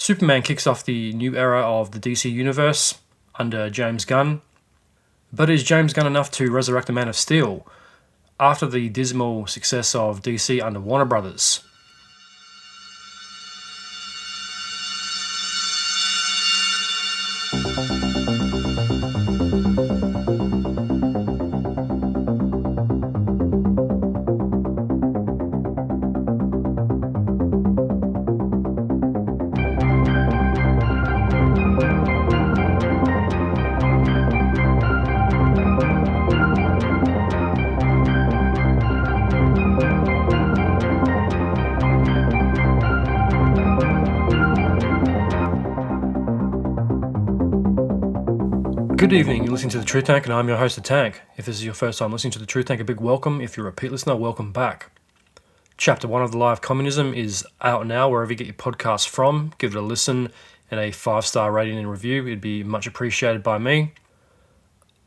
Superman kicks off the new era of the DC Universe under James Gunn. But is James Gunn enough to resurrect the Man of Steel after the dismal success of DC under Warner Brothers? Good evening, you're listening to The Truth Tank and I'm your host, The Tank. If this is your first time listening to The Truth Tank, a big welcome. If you're a repeat listener, welcome back. Chapter 1 of The Lie of Communism is out now, wherever you get your podcasts from. Give it a listen and a 5-star rating and review. It'd be much appreciated by me.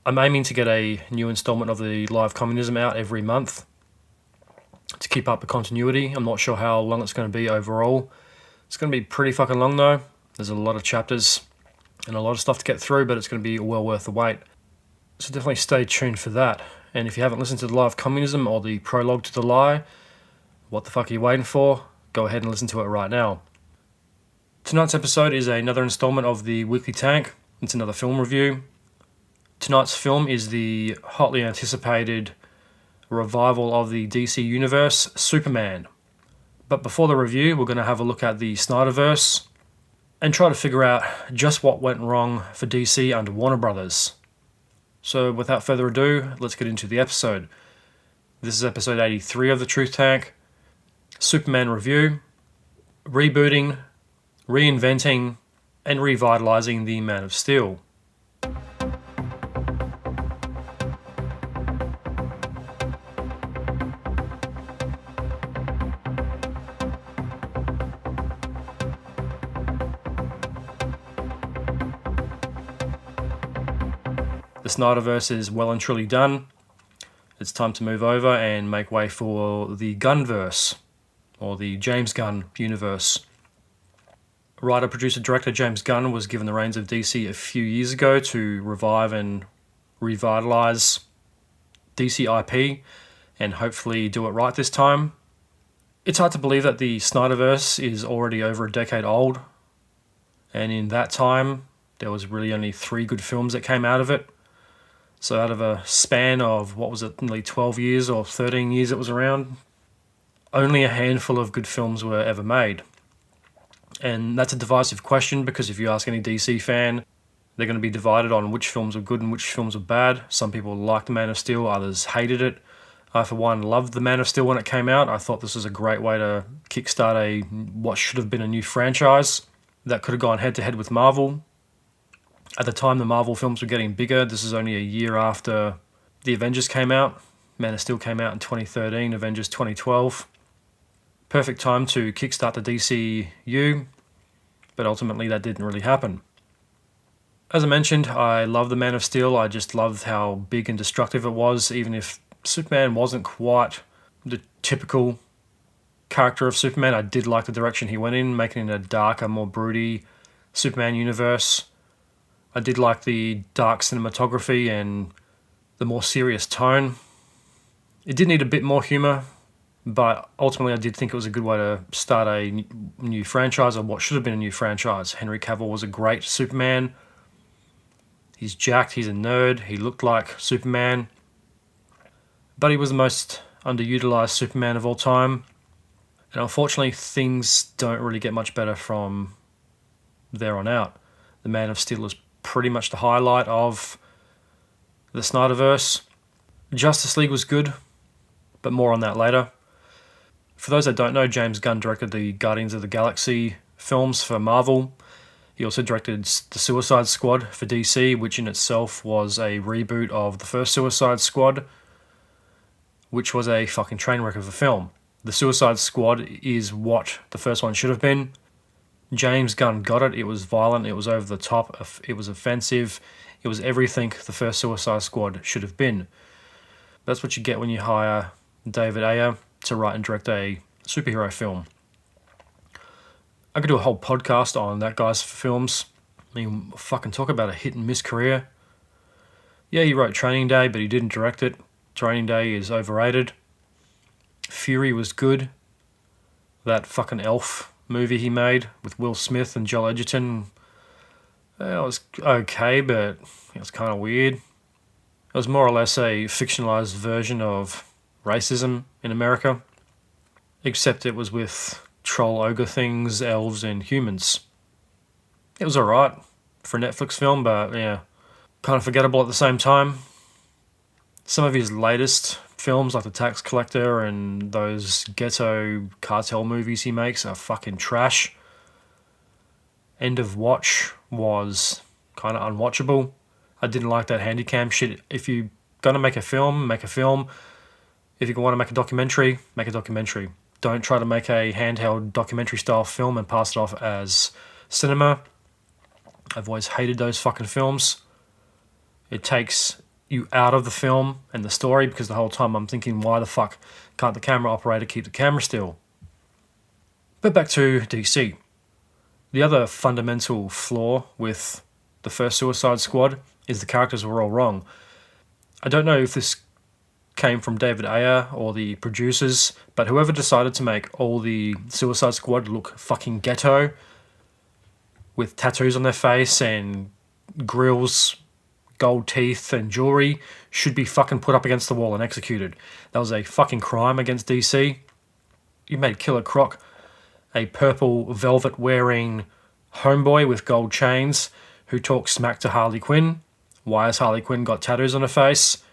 I'm aiming to get a new installment of The Lie of Communism out every month to keep up the continuity. I'm not sure how long it's going to be overall. It's going to be pretty fucking long though. There's a lot of chapters and a lot of stuff to get through, but it's going to be well worth the wait. So definitely stay tuned for that. And if you haven't listened to The Lie of Communism or the prologue to The Lie, what the fuck are you waiting for? Go ahead and listen to it right now. Tonight's episode is another installment of the Weekly Tank. It's another film review. Tonight's film is the hotly anticipated revival of the DC Universe, Superman. But before the review, we're going to have a look at the Snyderverse and try to figure out just what went wrong for DC under Warner Brothers. So without further ado, let's get into the episode. This is episode 83 of The Truth Tank, Superman review, rebooting, reinventing, and revitalising the Man of Steel. The Snyderverse is well and truly done. It's time to move over and make way for the Gunnverse, or the James Gunn universe. Writer, producer, director James Gunn was given the reins of DC a few years ago to revive and revitalise DC IP and hopefully do it right this time. It's hard to believe that the Snyderverse is already over a decade old, and in that time there was really only 3 good films that came out of it. So out of a span of, nearly 12 years or 13 years it was around, only a handful of good films were ever made. And that's a divisive question, because if you ask any DC fan, they're going to be divided on which films were good and which films were bad. Some people liked The Man of Steel, others hated it. I, for one, loved The Man of Steel when it came out. I thought this was a great way to kickstart what should have been a new franchise that could have gone head-to-head with Marvel. At the time, the Marvel films were getting bigger. This is only a year after the Avengers came out. Man of Steel came out in 2013, Avengers 2012. Perfect time to kickstart the DCEU, but ultimately that didn't really happen. As I mentioned, I love the Man of Steel. I just loved how big and destructive it was, even if Superman wasn't quite the typical character of Superman. I did like the direction he went in, making it a darker, more broody Superman universe. I did like the dark cinematography and the more serious tone. It did need a bit more humour, but ultimately I did think it was a good way to start a new franchise, or what should have been a new franchise. Henry Cavill was a great Superman. He's jacked, he's a nerd, he looked like Superman. But he was the most underutilised Superman of all time. And unfortunately, things don't really get much better from there on out. The Man of Steel is pretty much the highlight of the Snyderverse. Justice League was good, but more on that later. For those that don't know, James Gunn directed the Guardians of the Galaxy films for Marvel. He also directed the Suicide Squad for DC, which in itself was a reboot of the first Suicide Squad, which was a fucking train wreck of a film. The Suicide Squad is what the first one should have been. James Gunn got it. It was violent, it was over the top, it was offensive, it was everything the first Suicide Squad should have been. That's what you get when you hire David Ayer to write and direct a superhero film. I could do a whole podcast on that guy's films. I mean, fucking talk about a hit and miss career. Yeah, he wrote Training Day, but he didn't direct it. Training Day is overrated. Fury was good. That fucking Elf movie he made with Will Smith and Joel Edgerton, it was okay, but it was kind of weird. It was more or less a fictionalized version of racism in America, except it was with troll ogre things, elves, and humans. It was alright for a Netflix film, but yeah, kind of forgettable at the same time. Some of his latest films, like The Tax Collector and those ghetto cartel movies he makes, are fucking trash. End of Watch was kind of unwatchable. I didn't like that handycam shit. If you're gonna make a film, make a film. If you want to make a documentary, make a documentary. Don't try to make a handheld documentary style film and pass it off as cinema. I've always hated those fucking films. It takes you out of the film and the story, because the whole time I'm thinking, why the fuck can't the camera operator keep the camera still? But back to DC. The other fundamental flaw with the first Suicide Squad is the characters were all wrong. I don't know if this came from David Ayer or the producers, but whoever decided to make all the Suicide Squad look fucking ghetto, with tattoos on their face and grills, gold teeth and jewelry, should be fucking put up against the wall and executed. That was a fucking crime against DC. You made Killer Croc a purple velvet wearing homeboy with gold chains who talks smack to Harley Quinn. Why has Harley Quinn got tattoos on her face?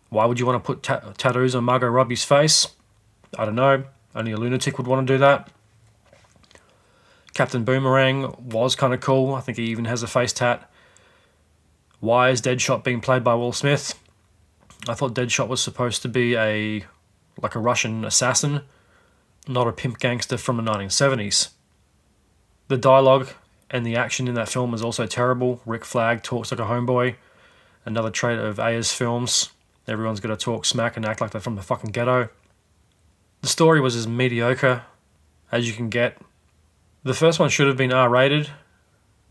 Why would you want to put tattoos on Margot Robbie's face? I don't know. Only a lunatic would want to do that. Captain Boomerang was kind of cool. I think he even has a face tat. Why is Deadshot being played by Will Smith? I thought Deadshot was supposed to be a Russian assassin, not a pimp gangster from the 1970s. The dialogue and the action in that film is also terrible. Rick Flag talks like a homeboy. Another trait of Ayer's films. Everyone's got to talk smack and act like they're from the fucking ghetto. The story was as mediocre as you can get. The first one should have been R-rated,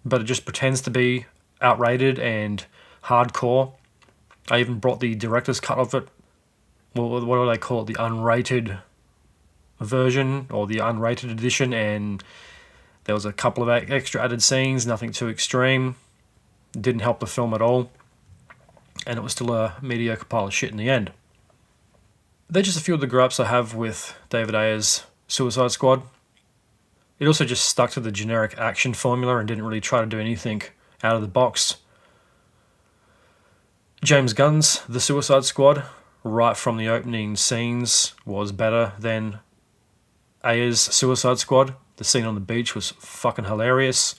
but it just pretends to be outrated and hardcore. I even brought the director's cut of it. Well, what do they call it? The unrated version or the unrated edition, and there was a couple of extra added scenes, nothing too extreme. It didn't help the film at all, and it was still a mediocre pile of shit in the end. They're just a few of the gripes I have with David Ayer's Suicide Squad. It also just stuck to the generic action formula and didn't really try to do anything out of the box. James Gunn's The Suicide Squad, right from the opening scenes, was better than Ayer's Suicide Squad. The scene on the beach was fucking hilarious.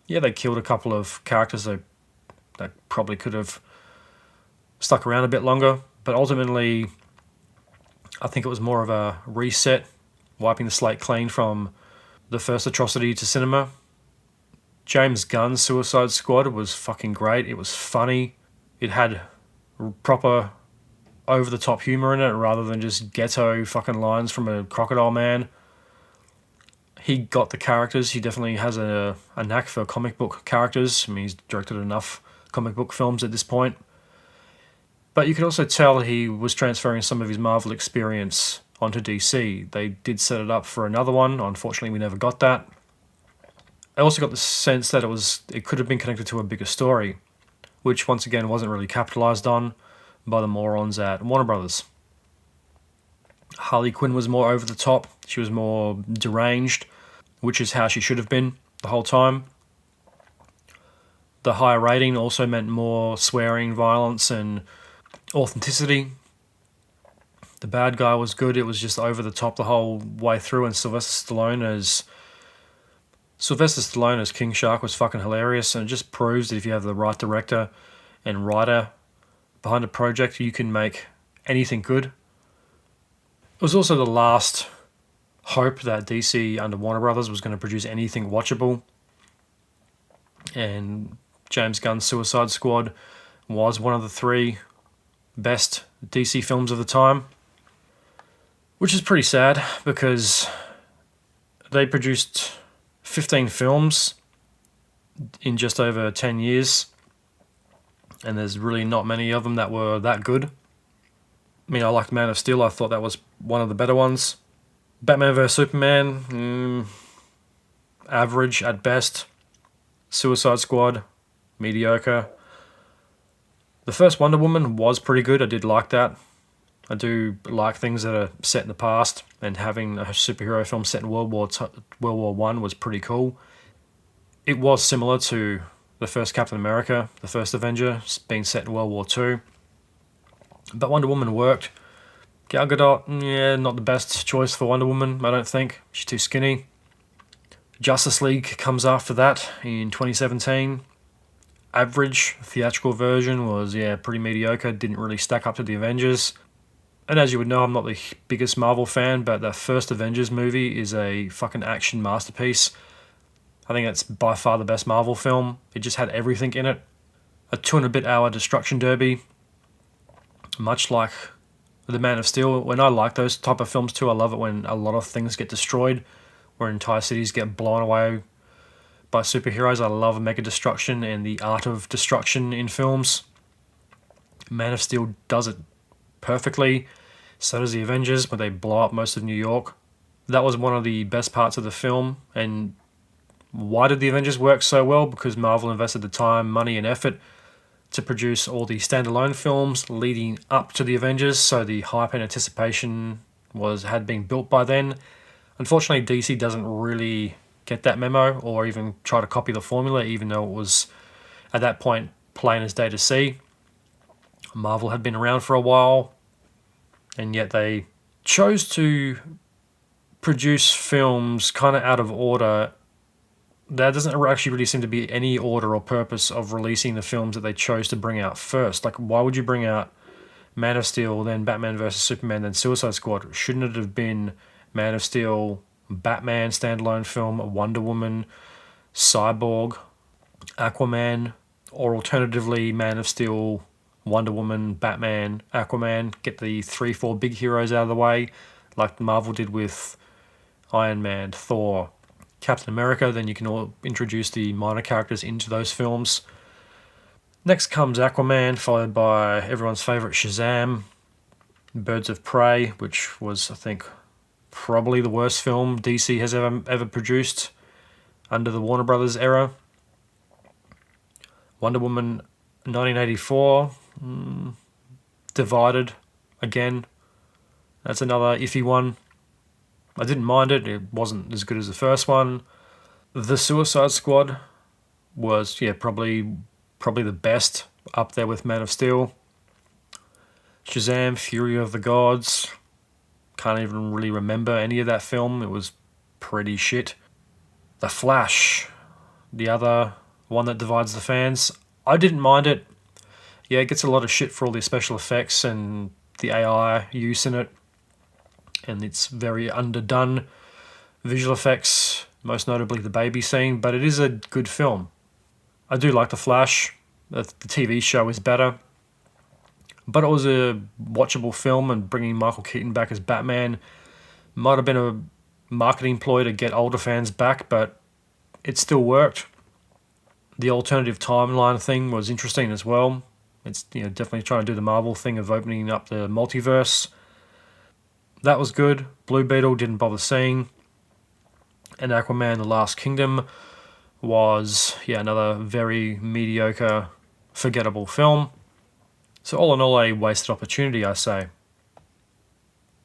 Yeah, they killed a couple of characters that probably could have stuck around a bit longer, but ultimately I think it was more of a reset, wiping the slate clean from the first atrocity to cinema. James Gunn's Suicide Squad was fucking great. It was funny. It had proper over-the-top humor in it rather than just ghetto fucking lines from a Crocodile Man. He got the characters. He definitely has a knack for comic book characters. I mean, he's directed enough comic book films at this point. But you could also tell he was transferring some of his Marvel experience onto DC. They did set it up for another one. Unfortunately, we never got that. I also got the sense that it could have been connected to a bigger story, which once again wasn't really capitalized on by the morons at Warner Brothers. Harley Quinn was more over the top. She was more deranged, which is how she should have been the whole time. The higher rating also meant more swearing, violence, and authenticity. The bad guy was good. It was just over the top the whole way through, and Sylvester Stallone as King Shark was fucking hilarious, and it just proves that if you have the right director and writer behind a project, you can make anything good. It was also the last hope that DC under Warner Brothers was going to produce anything watchable, and James Gunn's Suicide Squad was one of the 3 best DC films of the time, which is pretty sad because They produced 15 films in just over 10 years, and there's really not many of them that were that good. I mean, I liked Man of Steel. I thought that was one of the better ones. Batman vs Superman, average at best. Suicide Squad, mediocre. The first Wonder Woman was pretty good. I did like that. I do like things that are set in the past, and having a superhero film set in World War One was pretty cool. It was similar to the first Captain America, the first Avenger, being set in World War Two. But Wonder Woman worked. Gal Gadot, yeah, not the best choice for Wonder Woman, I don't think. She's too skinny. Justice League comes after that in 2017. Average theatrical version was, pretty mediocre. Didn't really stack up to the Avengers. And as you would know, I'm not the biggest Marvel fan, but the first Avengers movie is a fucking action masterpiece. I think it's by far the best Marvel film. It just had everything in it. A 2-and-a-bit hour destruction derby. Much like the Man of Steel. When I like those type of films too, I love it when a lot of things get destroyed, where entire cities get blown away by superheroes. I love mega destruction and the art of destruction in films. Man of Steel does it perfectly. So does the Avengers, where they blow up most of New York. That was one of the best parts of the film. And why did the Avengers work so well? Because Marvel invested the time, money, and effort to produce all the standalone films leading up to the Avengers, so the hype and anticipation had been built by then. Unfortunately, DC doesn't really get that memo or even try to copy the formula, even though it was, at that point, plain as day to see. Marvel had been around for a while, and yet they chose to produce films kind of out of order. There doesn't actually really seem to be any order or purpose of releasing the films that they chose to bring out first. Like, why would you bring out Man of Steel, then Batman vs Superman, then Suicide Squad? Shouldn't it have been Man of Steel, Batman standalone film, Wonder Woman, Cyborg, Aquaman, or alternatively Man of Steel, Wonder Woman, Batman, Aquaman? Get the 3-4 big heroes out of the way, like Marvel did with Iron Man, Thor, Captain America. Then you can all introduce the minor characters into those films. Next comes Aquaman, followed by everyone's favourite Shazam, Birds of Prey, which was, I think, probably the worst film DC has ever produced under the Warner Brothers era. Wonder Woman 1984, divided again. That's another iffy one. I didn't mind it. It wasn't as good as the first one. The Suicide Squad was, probably the best, up there with Man of Steel. Shazam, Fury of the Gods. Can't even really remember any of that film. It was pretty shit. The Flash, the other one that divides the fans. I didn't mind it. Yeah, it gets a lot of shit for all the special effects and the AI use in it. And it's very underdone visual effects, most notably the baby scene, but it is a good film. I do like The Flash. The TV show is better. But it was a watchable film, and bringing Michael Keaton back as Batman might have been a marketing ploy to get older fans back, but it still worked. The alternative timeline thing was interesting as well. It's definitely trying to do the Marvel thing of opening up the multiverse. That was good. Blue Beetle didn't bother seeing. And Aquaman: The Last Kingdom was, another very mediocre, forgettable film. So all in all, a wasted opportunity, I say.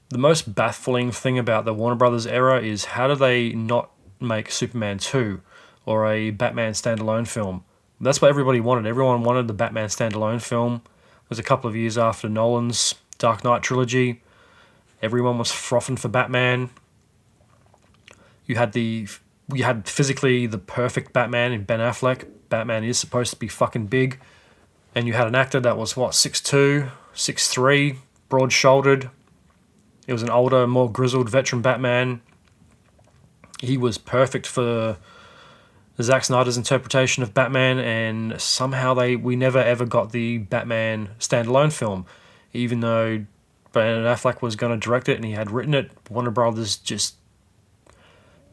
The most baffling thing about the Warner Brothers era is, how do they not make Superman 2 or a Batman standalone film? That's what everybody wanted. Everyone wanted the Batman standalone film. It was a couple of years after Nolan's Dark Knight trilogy. Everyone was frothing for Batman. You had physically the perfect Batman in Ben Affleck. Batman is supposed to be fucking big. And you had an actor that was, 6'2", 6'3", broad-shouldered. It was an older, more grizzled veteran Batman. He was perfect for Zack Snyder's interpretation of Batman, and somehow we never ever got the Batman standalone film. Even though Ben Affleck was going to direct it and he had written it, Warner Brothers just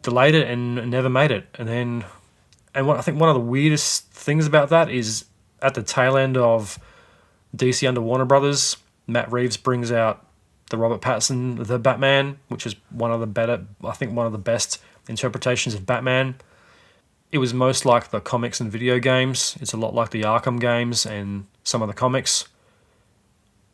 delayed it and never made it. And what I think one of the weirdest things about that is at the tail end of DC under Warner Brothers, Matt Reeves brings out the Robert Pattinson, the Batman, which is one of the best interpretations of Batman. It was most like the comics and video games. It's a lot like the Arkham games and some of the comics.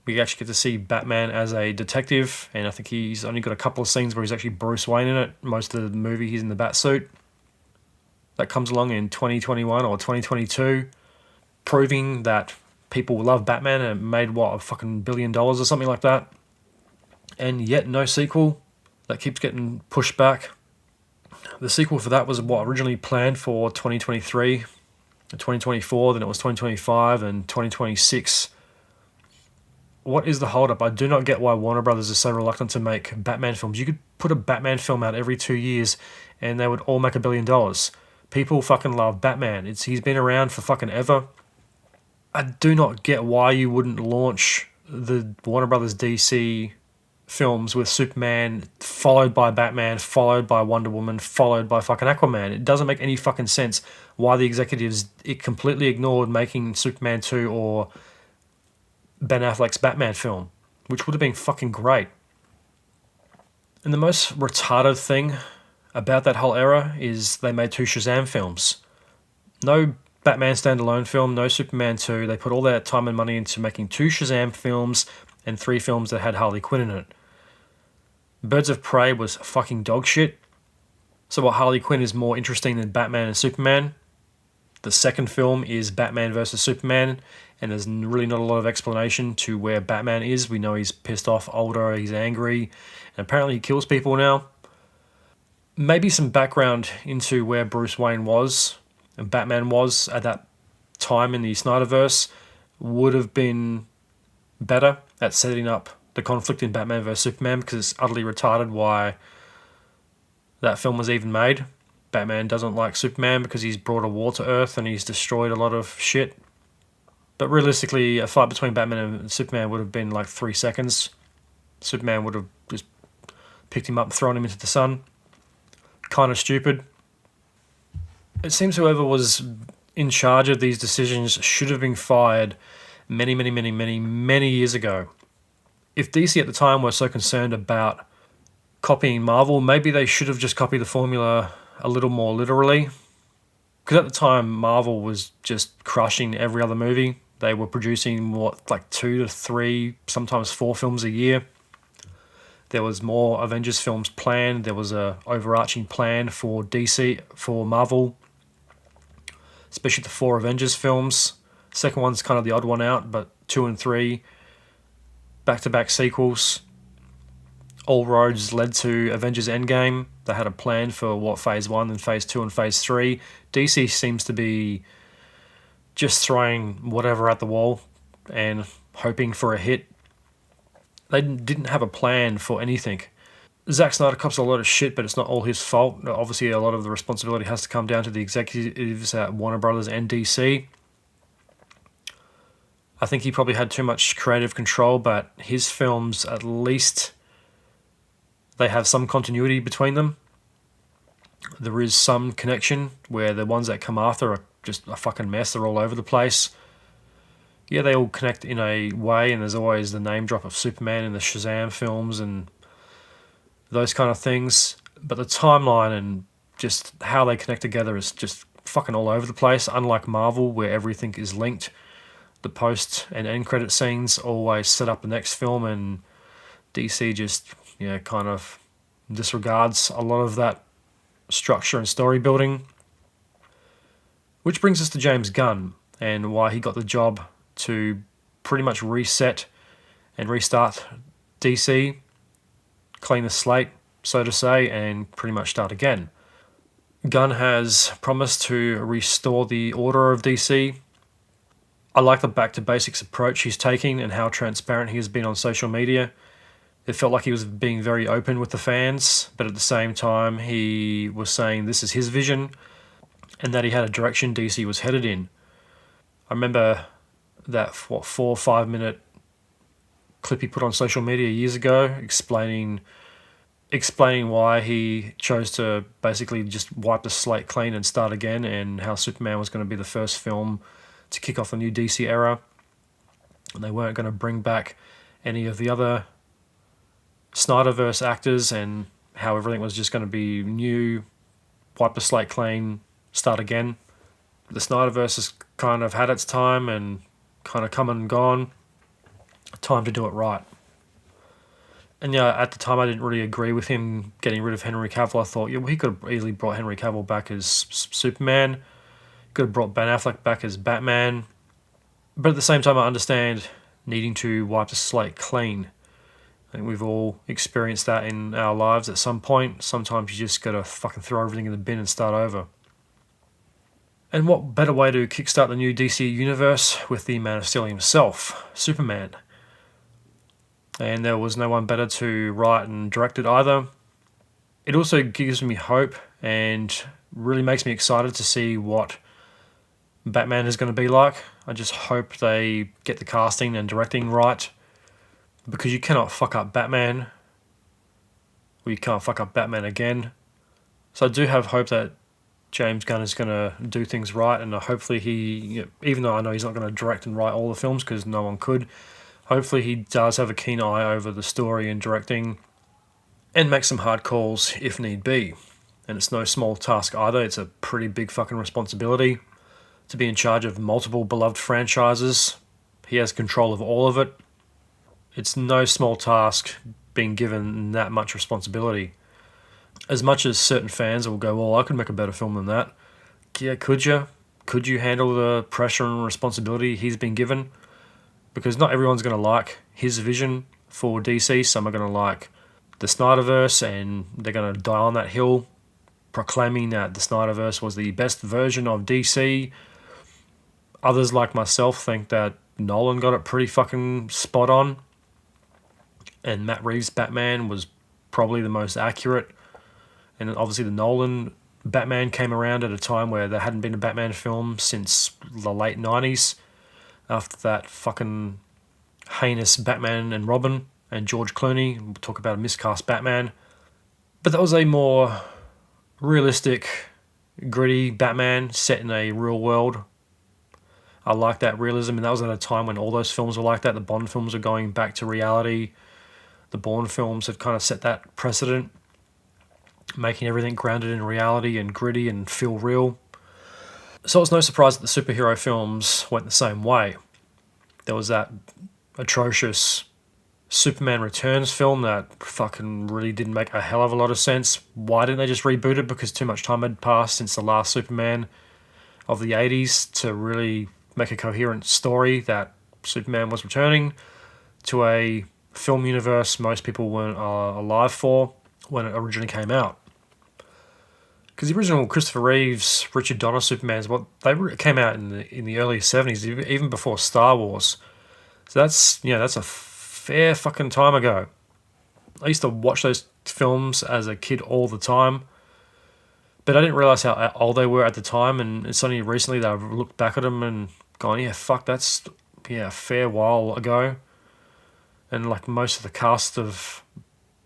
We actually get to see Batman as a detective, and I think he's only got a couple of scenes where he's actually Bruce Wayne in it. Most of the movie, he's in the Batsuit. That comes along in 2021 or 2022, proving that people love Batman, and it made, a fucking $1 billion or something like that. And yet no sequel. That keeps getting pushed back. The sequel for that was originally planned for 2023, 2024, then it was 2025 and 2026. What is the holdup? I do not get why Warner Brothers is so reluctant to make Batman films. You could put a Batman film out every 2 years and they would all make $1 billion. People fucking love Batman. He's been around for fucking ever. I do not get why you wouldn't launch the Warner Brothers DC films with Superman, followed by Batman, followed by Wonder Woman, followed by fucking Aquaman. It doesn't make any fucking sense why the executives completely ignored making Superman 2 or Ben Affleck's Batman film, which would have been fucking great. And the most retarded thing about that whole era is they made 2 Shazam films. No Batman standalone film, no Superman 2. They put all their time and money into making 2 Shazam films and 3 films that had Harley Quinn in it. Birds of Prey was fucking dog shit. So what, Harley Quinn is more interesting than Batman and Superman? The second film is Batman versus Superman, and there's really not a lot of explanation to where Batman is. We know he's pissed off, older, he's angry, and apparently he kills people now. Maybe some background into where Bruce Wayne was and Batman was at that time in the Snyderverse would have been better at setting up the conflict in Batman vs Superman, because it's utterly retarded why that film was even made. Batman doesn't like Superman because he's brought a war to Earth and he's destroyed a lot of shit. But realistically, a fight between Batman and Superman would have been like 3 seconds. Superman would have just picked him up and thrown him into the sun. Kind of stupid. It seems whoever was in charge of these decisions should have been fired many years ago. If DC at the time were so concerned about copying Marvel, maybe they should have just copied the formula a little more literally. Because at the time, Marvel was just crushing every other movie. They were producing, 2 to 3, sometimes 4 films a year. There was more Avengers films planned. There was a overarching plan for DC, for Marvel, especially the 4 Avengers films. Second one's kind of the odd one out, but 2 and 3, back-to-back sequels. All roads led to Avengers Endgame. They had a plan for Phase 1 and Phase 2 and Phase 3. DC seems to be just throwing whatever at the wall and hoping for a hit. They didn't have a plan for anything. Zack Snyder cops a lot of shit, but it's not all his fault. Obviously, a lot of the responsibility has to come down to the executives at Warner Brothers and DC. I think he probably had too much creative control, but his films, at least, they have some continuity between them. There is some connection, where the ones that come after are just a fucking mess. They're all over the place. Yeah, they all connect in a way, and there's always the name drop of Superman in the Shazam films and those kind of things. But the timeline and just how they connect together is just fucking all over the place, unlike Marvel, where everything is linked. The post and end credit scenes always set up the next film, and DC just kind of disregards a lot of that structure and story building. Which brings us to James Gunn and why he got the job to pretty much reset and restart DC, clean the slate, so to say, and pretty much start again. Gunn has promised to restore the order of DC. I like the back-to-basics approach he's taking and how transparent he has been on social media. It felt like he was being very open with the fans, but at the same time he was saying this is his vision and that he had a direction DC was headed in. I remember that 4 or 5 minute clip he put on social media years ago explaining explaining why he chose to basically just wipe the slate clean and start again, and how Superman was going to be the first film to kick off the new DC era. And they weren't going to bring back any of the other Snyderverse actors, and how everything was just going to be new, wipe the slate clean, start again. The Snyderverse has kind of had its time and kind of come and gone. Time to do it right. And yeah, at the time I didn't really agree with him getting rid of Henry Cavill. I thought, yeah, well, he could have easily brought Henry Cavill back as Superman. He could have brought Ben Affleck back as Batman. But at the same time, I understand needing to wipe the slate clean. I think we've all experienced that in our lives at some point. Sometimes you just gotta fucking throw everything in the bin and start over. And what better way to kickstart the new DC universe with the Man of Steel himself, Superman. And there was no one better to write and direct it either. It also gives me hope and really makes me excited to see what Batman is going to be like. I just hope they get the casting and directing right, because you cannot fuck up Batman. Or you can't fuck up Batman again. So I do have hope that James Gunn is going to do things right, and hopefully he, even though I know he's not going to direct and write all the films because no one could, hopefully he does have a keen eye over the story and directing and make some hard calls if need be. And it's no small task either. It's a pretty big fucking responsibility to be in charge of multiple beloved franchises. He has control of all of it. It's no small task being given that much responsibility. As much as certain fans will go, well, I could make a better film than that. Yeah, could you? Could you handle the pressure and responsibility he's been given? Because not everyone's going to like his vision for DC. Some are going to like the Snyderverse, and they're going to die on that hill, proclaiming that the Snyderverse was the best version of DC. Others, like myself, think that Nolan got it pretty fucking spot on, and Matt Reeves' Batman was probably the most accurate. And obviously the Nolan Batman came around at a time where there hadn't been a Batman film since the late 90s, after that fucking heinous Batman and Robin and George Clooney. We'll talk about a miscast Batman. But that was a more realistic, gritty Batman set in a real world. I like that realism, and that was at a time when all those films were like that. The Bond films were going back to reality. The Bourne films had kind of set that precedent, making everything grounded in reality and gritty and feel real. So it's no surprise that the superhero films went the same way. There was that atrocious Superman Returns film that fucking really didn't make a hell of a lot of sense. Why didn't they just reboot it? Because too much time had passed since the last Superman of the 80s to really make a coherent story that Superman was returning to a film universe most people weren't alive for when it originally came out. Because the original Christopher Reeves, Richard Donner Supermans, they came out in the early 70s, even before Star Wars. So that's a fair fucking time ago. I used to watch those films as a kid all the time, but I didn't realize how old they were at the time. And it's only recently that I've looked back at them and gone, yeah, fuck, that's a fair while ago. And like most of the cast of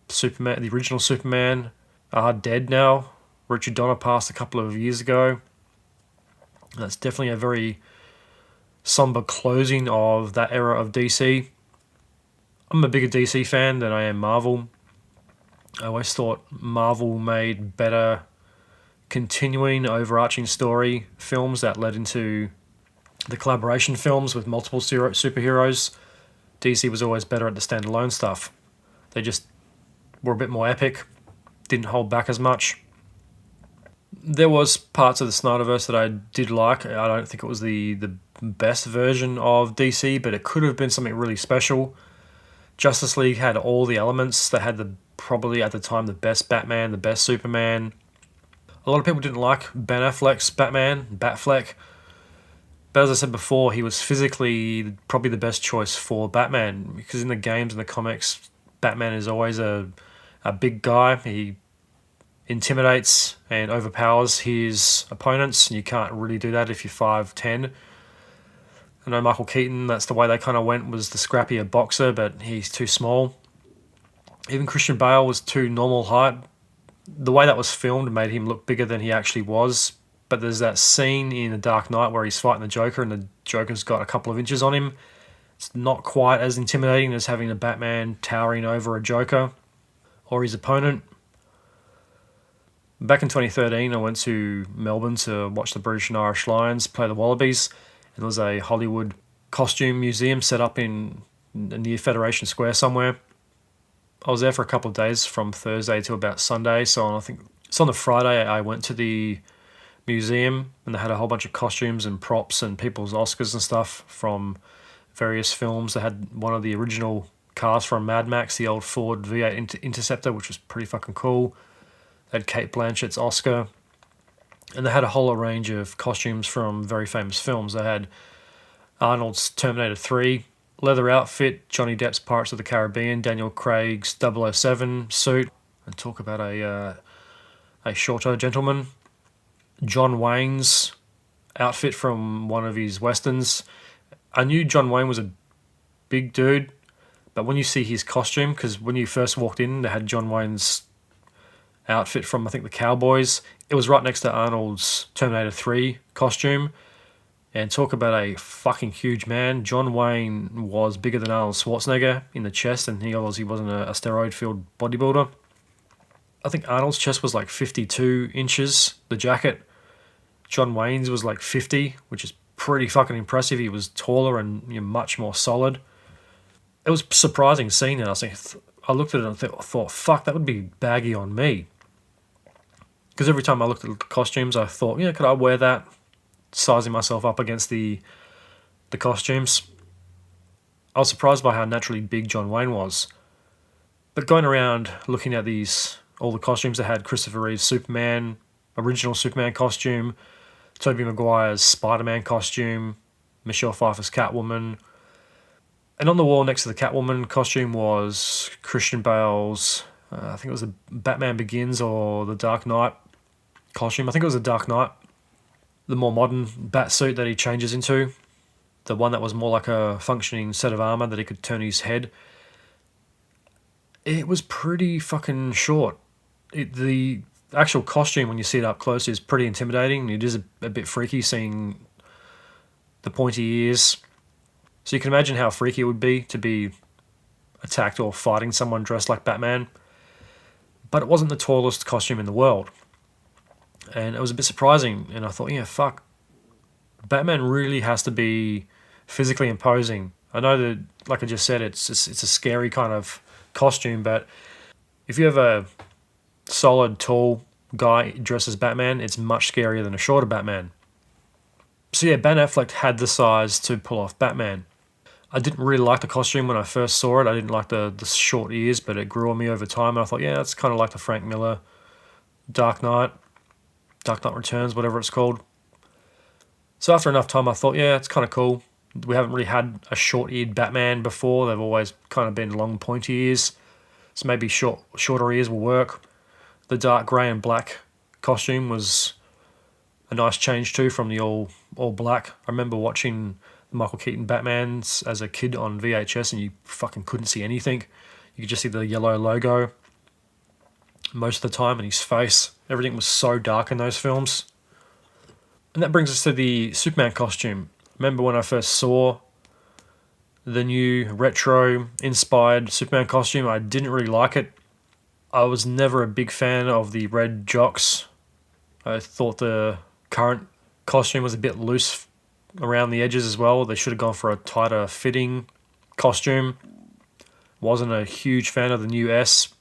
Superman, the original Superman, are dead now. Richard Donner passed a couple of years ago. That's definitely a very somber closing of that era of DC. I'm a bigger DC fan than I am Marvel. I always thought Marvel made better continuing overarching story films that led into the collaboration films with multiple superheroes. DC was always better at the standalone stuff. They just were a bit more epic, didn't hold back as much. There was parts of the Snyderverse that I did like. I don't think it was the best version of DC, but it could have been something really special. Justice League had all the elements. They had probably at the time the best Batman, the best Superman. A lot of people didn't like Ben Affleck's Batman, Batfleck. But as I said before, he was physically probably the best choice for Batman, because in the games and the comics, Batman is always a big guy. He intimidates and overpowers his opponents, and you can't really do that if you're 5'10". I know Michael Keaton, that's the way they kind of went, was the scrappier boxer, but he's too small. Even Christian Bale was too normal height. The way that was filmed made him look bigger than he actually was. But there's that scene in The Dark Knight where he's fighting the Joker and the Joker's got a couple of inches on him. It's not quite as intimidating as having a Batman towering over a Joker or his opponent. Back in 2013, I went to Melbourne to watch the British and Irish Lions play the Wallabies, and there was a Hollywood costume museum set up in near Federation Square somewhere. I was there for a couple of days from Thursday to about Sunday, so I think it's on the Friday I went to the museum and they had a whole bunch of costumes and props and people's Oscars and stuff from various films. They had one of the original cars from Mad Max, the old Ford V8 Interceptor, which was pretty fucking cool. They had Cate Blanchett's Oscar, and they had a whole range of costumes from very famous films. They had Arnold's Terminator 3 leather outfit, Johnny Depp's Pirates of the Caribbean, Daniel Craig's 007 suit, and talk about a shorter gentleman. John Wayne's outfit from one of his westerns. I knew John Wayne was a big dude, but when you see his costume, because when you first walked in, they had John Wayne's outfit from, I think, the Cowboys. It was right next to Arnold's Terminator 3 costume. And talk about a fucking huge man. John Wayne was bigger than Arnold Schwarzenegger in the chest, and he obviously wasn't a steroid-filled bodybuilder. I think Arnold's chest was like 52 inches, the jacket. John Wayne's was like 50, which is pretty fucking impressive. He was taller and much more solid. It was surprising seeing it. I looked at it and thought, fuck, that would be baggy on me. Because every time I looked at the costumes, I thought, could I wear that? Sizing myself up against the costumes. I was surprised by how naturally big John Wayne was. But going around looking at all the costumes, they had Christopher Reeve's Superman, original Superman costume, Tobey Maguire's Spider-Man costume, Michelle Pfeiffer's Catwoman. And on the wall next to the Catwoman costume was Christian Bale's, I think it was the Batman Begins or the Dark Knight costume. I think it was the Dark Knight. The more modern bat suit that he changes into. The one that was more like a functioning set of armor that he could turn his head. It was pretty fucking short. The actual costume, when you see it up close, is pretty intimidating. It is a bit freaky seeing the pointy ears. So you can imagine how freaky it would be to be attacked or fighting someone dressed like Batman. But it wasn't the tallest costume in the world. And it was a bit surprising, and I thought, fuck. Batman really has to be physically imposing. I know that, like I just said, it's a scary kind of costume, but if you have a solid, tall guy dressed as Batman, it's much scarier than a shorter Batman. So Ben Affleck had the size to pull off Batman. I didn't really like the costume when I first saw it. I didn't like the short ears, but it grew on me over time, and I thought, that's kind of like the Frank Miller Dark Knight Returns, whatever it's called. So after enough time, I thought, it's kind of cool. We haven't really had a short-eared Batman before. They've always kind of been long, pointy ears. So maybe shorter ears will work. The dark grey and black costume was a nice change too from the all black. I remember watching the Michael Keaton Batmans as a kid on VHS, and you fucking couldn't see anything. You could just see the yellow logo most of the time, and his face. Everything was so dark in those films. And that brings us to the Superman costume. Remember when I first saw the new retro-inspired Superman costume, I didn't really like it. I was never a big fan of the red jocks. I thought the current costume was a bit loose around the edges as well. They should have gone for a tighter fitting costume. Wasn't a huge fan of the new S.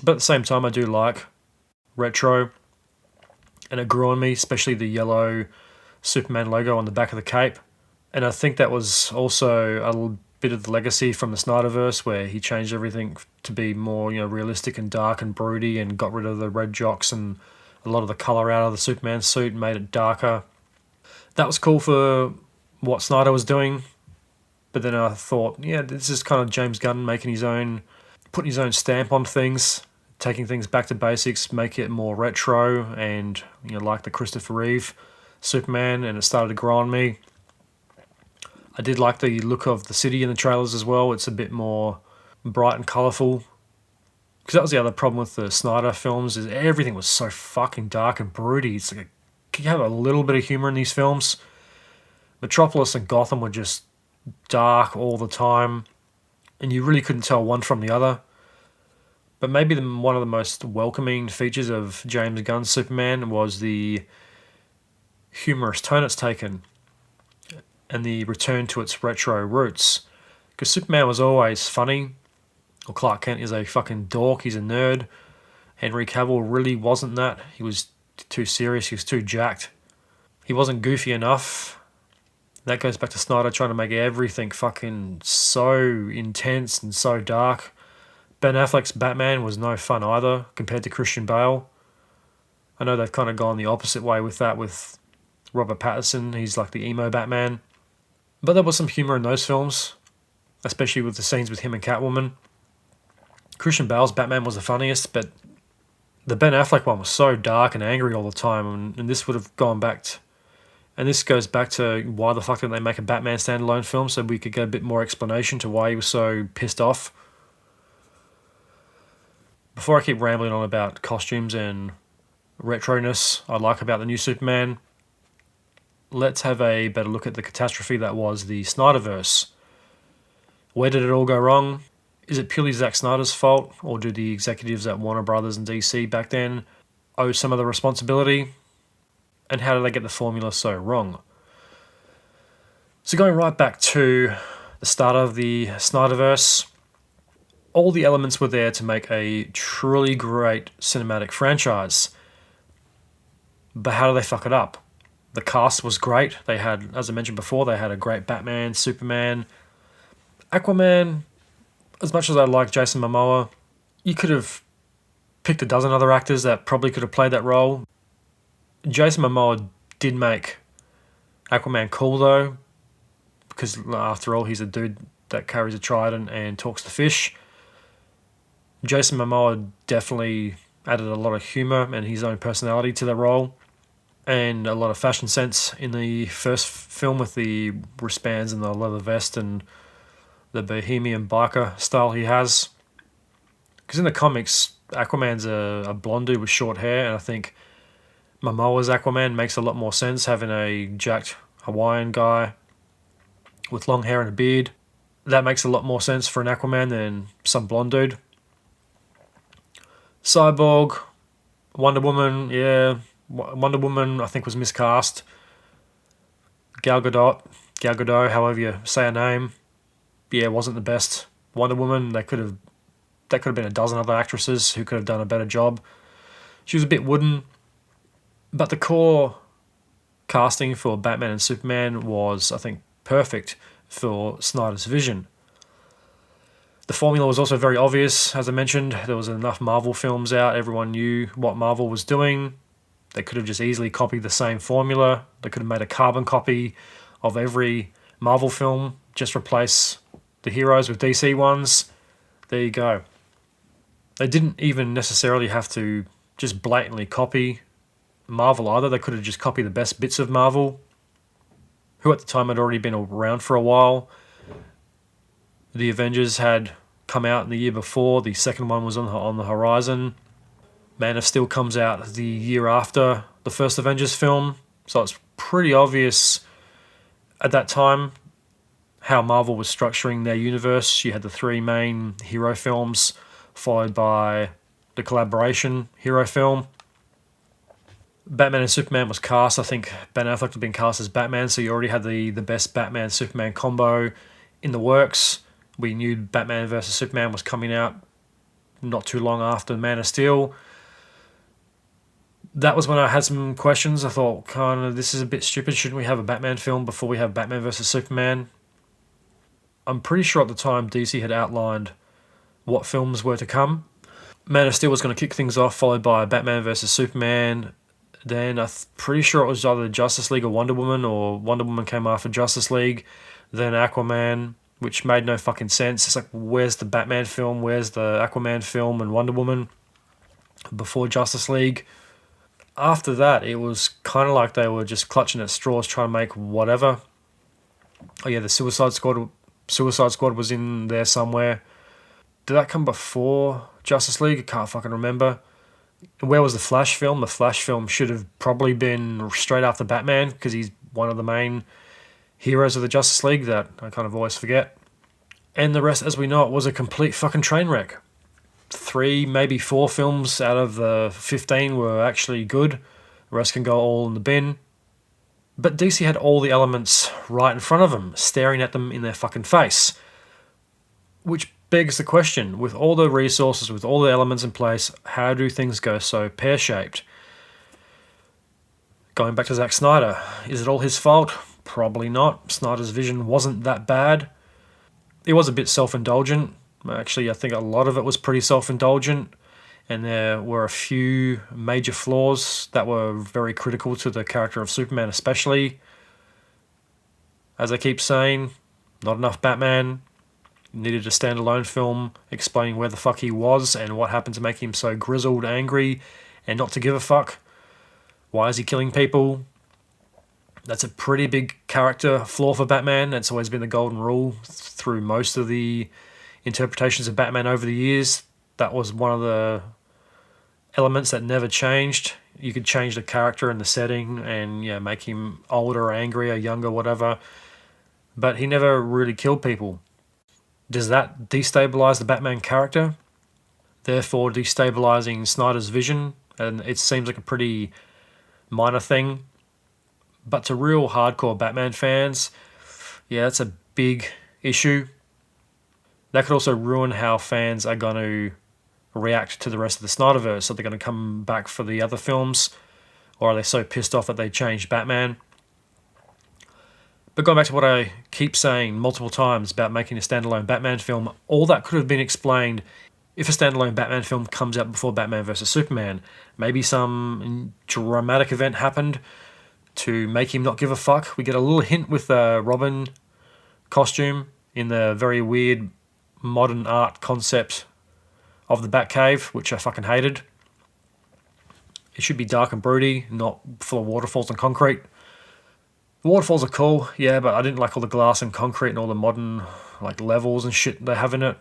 But at the same time, I do like retro, and it grew on me, especially the yellow Superman logo on the back of the cape. And I think that was also a little bit of the legacy from the Snyderverse, where he changed everything to be more realistic and dark and broody, and got rid of the red jocks and a lot of the colour out of the Superman suit and made it darker. That was cool for what Snyder was doing, but then I thought, this is kind of James Gunn putting his own stamp on things, taking things back to basics, make it more retro, and like the Christopher Reeve Superman, and it started to grow on me. I did like the look of the city in the trailers as well. It's a bit more bright and colourful Because that was the other problem with the Snyder films, is everything was so fucking dark and broody. It's like, can you have a little bit of humor in these films? Metropolis and Gotham were just dark all the time, and you really couldn't tell one from the other. But maybe one of the most welcoming features of James Gunn's Superman was the humorous tone it's taken and the return to its retro roots. Because Superman was always funny, or Clark Kent is a fucking dork, he's a nerd. Henry Cavill really wasn't that. He was too serious, he was too jacked. He wasn't goofy enough. That goes back to Snyder trying to make everything fucking so intense and so dark. Ben Affleck's Batman was no fun either compared to Christian Bale. I know they've kind of gone the opposite way with that with Robert Pattinson. He's like the emo Batman. But there was some humour in those films, especially with the scenes with him and Catwoman. Christian Bale's Batman was the funniest, but the Ben Affleck one was so dark and angry all the time, and this would have gone back to... And this goes back to why the fuck didn't they make a Batman standalone film so we could get a bit more explanation to why he was so pissed off. Before I keep rambling on about costumes and retroness I like about the new Superman, let's have a better look at the catastrophe that was the Snyderverse. Where did it all go wrong? Is it purely Zack Snyder's fault, or do the executives at Warner Brothers and DC back then owe some of the responsibility? And how did they get the formula so wrong? So going right back to the start of the Snyderverse, all the elements were there to make a truly great cinematic franchise. But how do they fuck it up? The cast was great. They had, as I mentioned before, they had a great Batman, Superman, Aquaman. As much as I like Jason Momoa, you could have picked a dozen other actors that probably could have played that role. Jason Momoa did make Aquaman cool though, because after all, he's a dude that carries a trident and talks to fish. Jason Momoa definitely added a lot of humour and his own personality to the role, and a lot of fashion sense in the first film with the wristbands and the leather vest and the bohemian biker style he has. Because in the comics, Aquaman's a blonde dude with short hair, and I think Momoa's Aquaman makes a lot more sense, having a jacked Hawaiian guy with long hair and a beard. That makes a lot more sense for an Aquaman than some blonde dude. Cyborg, Wonder Woman, yeah. Wonder Woman, I think, was miscast. Gal Gadot, however you say her name, yeah, wasn't the best. Wonder Woman, that could have been a dozen other actresses who could have done a better job. She was a bit wooden. But the core casting for Batman and Superman was, I think, perfect for Snyder's vision. The formula was also very obvious. As I mentioned, there was enough Marvel films out. Everyone knew what Marvel was doing. They could have just easily copied the same formula. They could have made a carbon copy of every Marvel film. Just replace the heroes with DC ones. There you go. They didn't even necessarily have to just blatantly copy Marvel either. They could have just copied the best bits of Marvel, who at the time had already been around for a while. The Avengers had come out in the year before. The second one was on the horizon. Man of Steel comes out the year after the first Avengers film, so it's pretty obvious at that time how Marvel was structuring their universe. You had the three main hero films, followed by the collaboration hero film. Batman and Superman was cast. I think Ben Affleck had been cast as Batman, so you already had the best Batman-Superman combo in the works. We knew Batman vs. Superman was coming out not too long after Man of Steel. That was when I had some questions. I thought, kind of, this is a bit stupid. Shouldn't we have a Batman film before we have Batman vs. Superman? I'm pretty sure at the time DC had outlined what films were to come. Man of Steel was going to kick things off, followed by Batman vs. Superman. Then I'm pretty sure it was either Justice League or Wonder Woman came after Justice League. Then Aquaman, which made no fucking sense. It's like, where's the Batman film? Where's the Aquaman film and Wonder Woman before Justice League? After that, it was kind of like they were just clutching at straws trying to make whatever. Oh yeah, the Suicide Squad was in there somewhere. Did that come before Justice League? I can't fucking remember. Where was the Flash film? The Flash film should have probably been straight after Batman, because he's one of the main heroes of the Justice League that I kind of always forget. And the rest, as we know, it was a complete fucking train wreck. 3, maybe 4 films out of the 15 were actually good. The rest can go all in the bin. But DC had all the elements right in front of them, staring at them in their fucking face. Which begs the question, with all the resources, with all the elements in place, how do things go so pear-shaped? Going back to Zack Snyder, is it all his fault? Probably not. Snyder's vision wasn't that bad. It was a bit self-indulgent. Actually, I think a lot of it was pretty self-indulgent, and there were a few major flaws that were very critical to the character of Superman especially. As I keep saying, not enough Batman. Needed a standalone film explaining where the fuck he was and what happened to make him so grizzled, angry, and not to give a fuck. Why is he killing people? That's a pretty big character flaw for Batman. That's always been the golden rule through most of the interpretations of Batman over the years. That was one of the elements that never changed. You could change the character and the setting and make him older, angrier, younger, whatever. But he never really killed people. Does that destabilize the Batman character? Therefore destabilizing Snyder's vision? And it seems like a pretty minor thing. But to real hardcore Batman fans, that's a big issue. That could also ruin how fans are going to react to the rest of the Snyderverse. Are they going to come back for the other films? Or are they so pissed off that they changed Batman? But going back to what I keep saying multiple times about making a standalone Batman film, all that could have been explained if a standalone Batman film comes out before Batman vs. Superman. Maybe some dramatic event happened to make him not give a fuck. We get a little hint with the Robin costume in the very weird modern art concept of the Batcave, which I fucking hated. It should be dark and broody, not full of waterfalls and concrete. The waterfalls are cool, but I didn't like all the glass and concrete and all the modern levels and shit they have in it.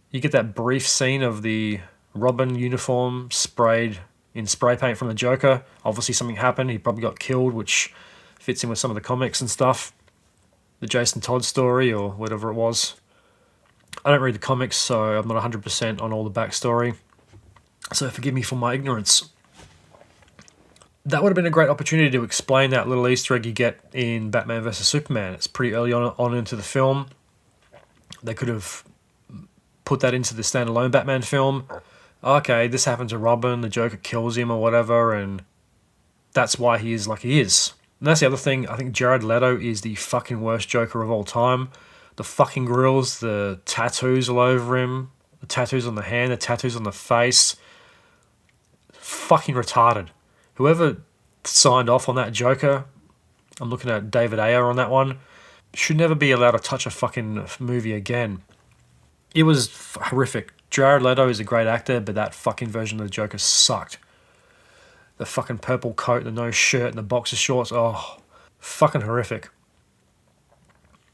You get that brief scene of the Robin uniform sprayed in spray paint from the Joker. Obviously something happened, he probably got killed, which fits in with some of the comics and stuff. The Jason Todd story or whatever it was. I don't read the comics, so I'm not 100% on all the backstory. So forgive me for my ignorance. That would have been a great opportunity to explain that little Easter egg you get in Batman vs. Superman. It's pretty early on into the film. They could have put that into the standalone Batman film. Okay, this happened to Robin, the Joker kills him or whatever, and that's why he is like he is. And that's the other thing, I think Jared Leto is the fucking worst Joker of all time. The fucking grills, the tattoos all over him, the tattoos on the hand, the tattoos on the face. Fucking retarded. Whoever signed off on that Joker, I'm looking at David Ayer on that one, should never be allowed to touch a fucking movie again. It was horrific. Jared Leto is a great actor, but that fucking version of the Joker sucked. The fucking purple coat, the no shirt, and the boxer shorts, fucking horrific.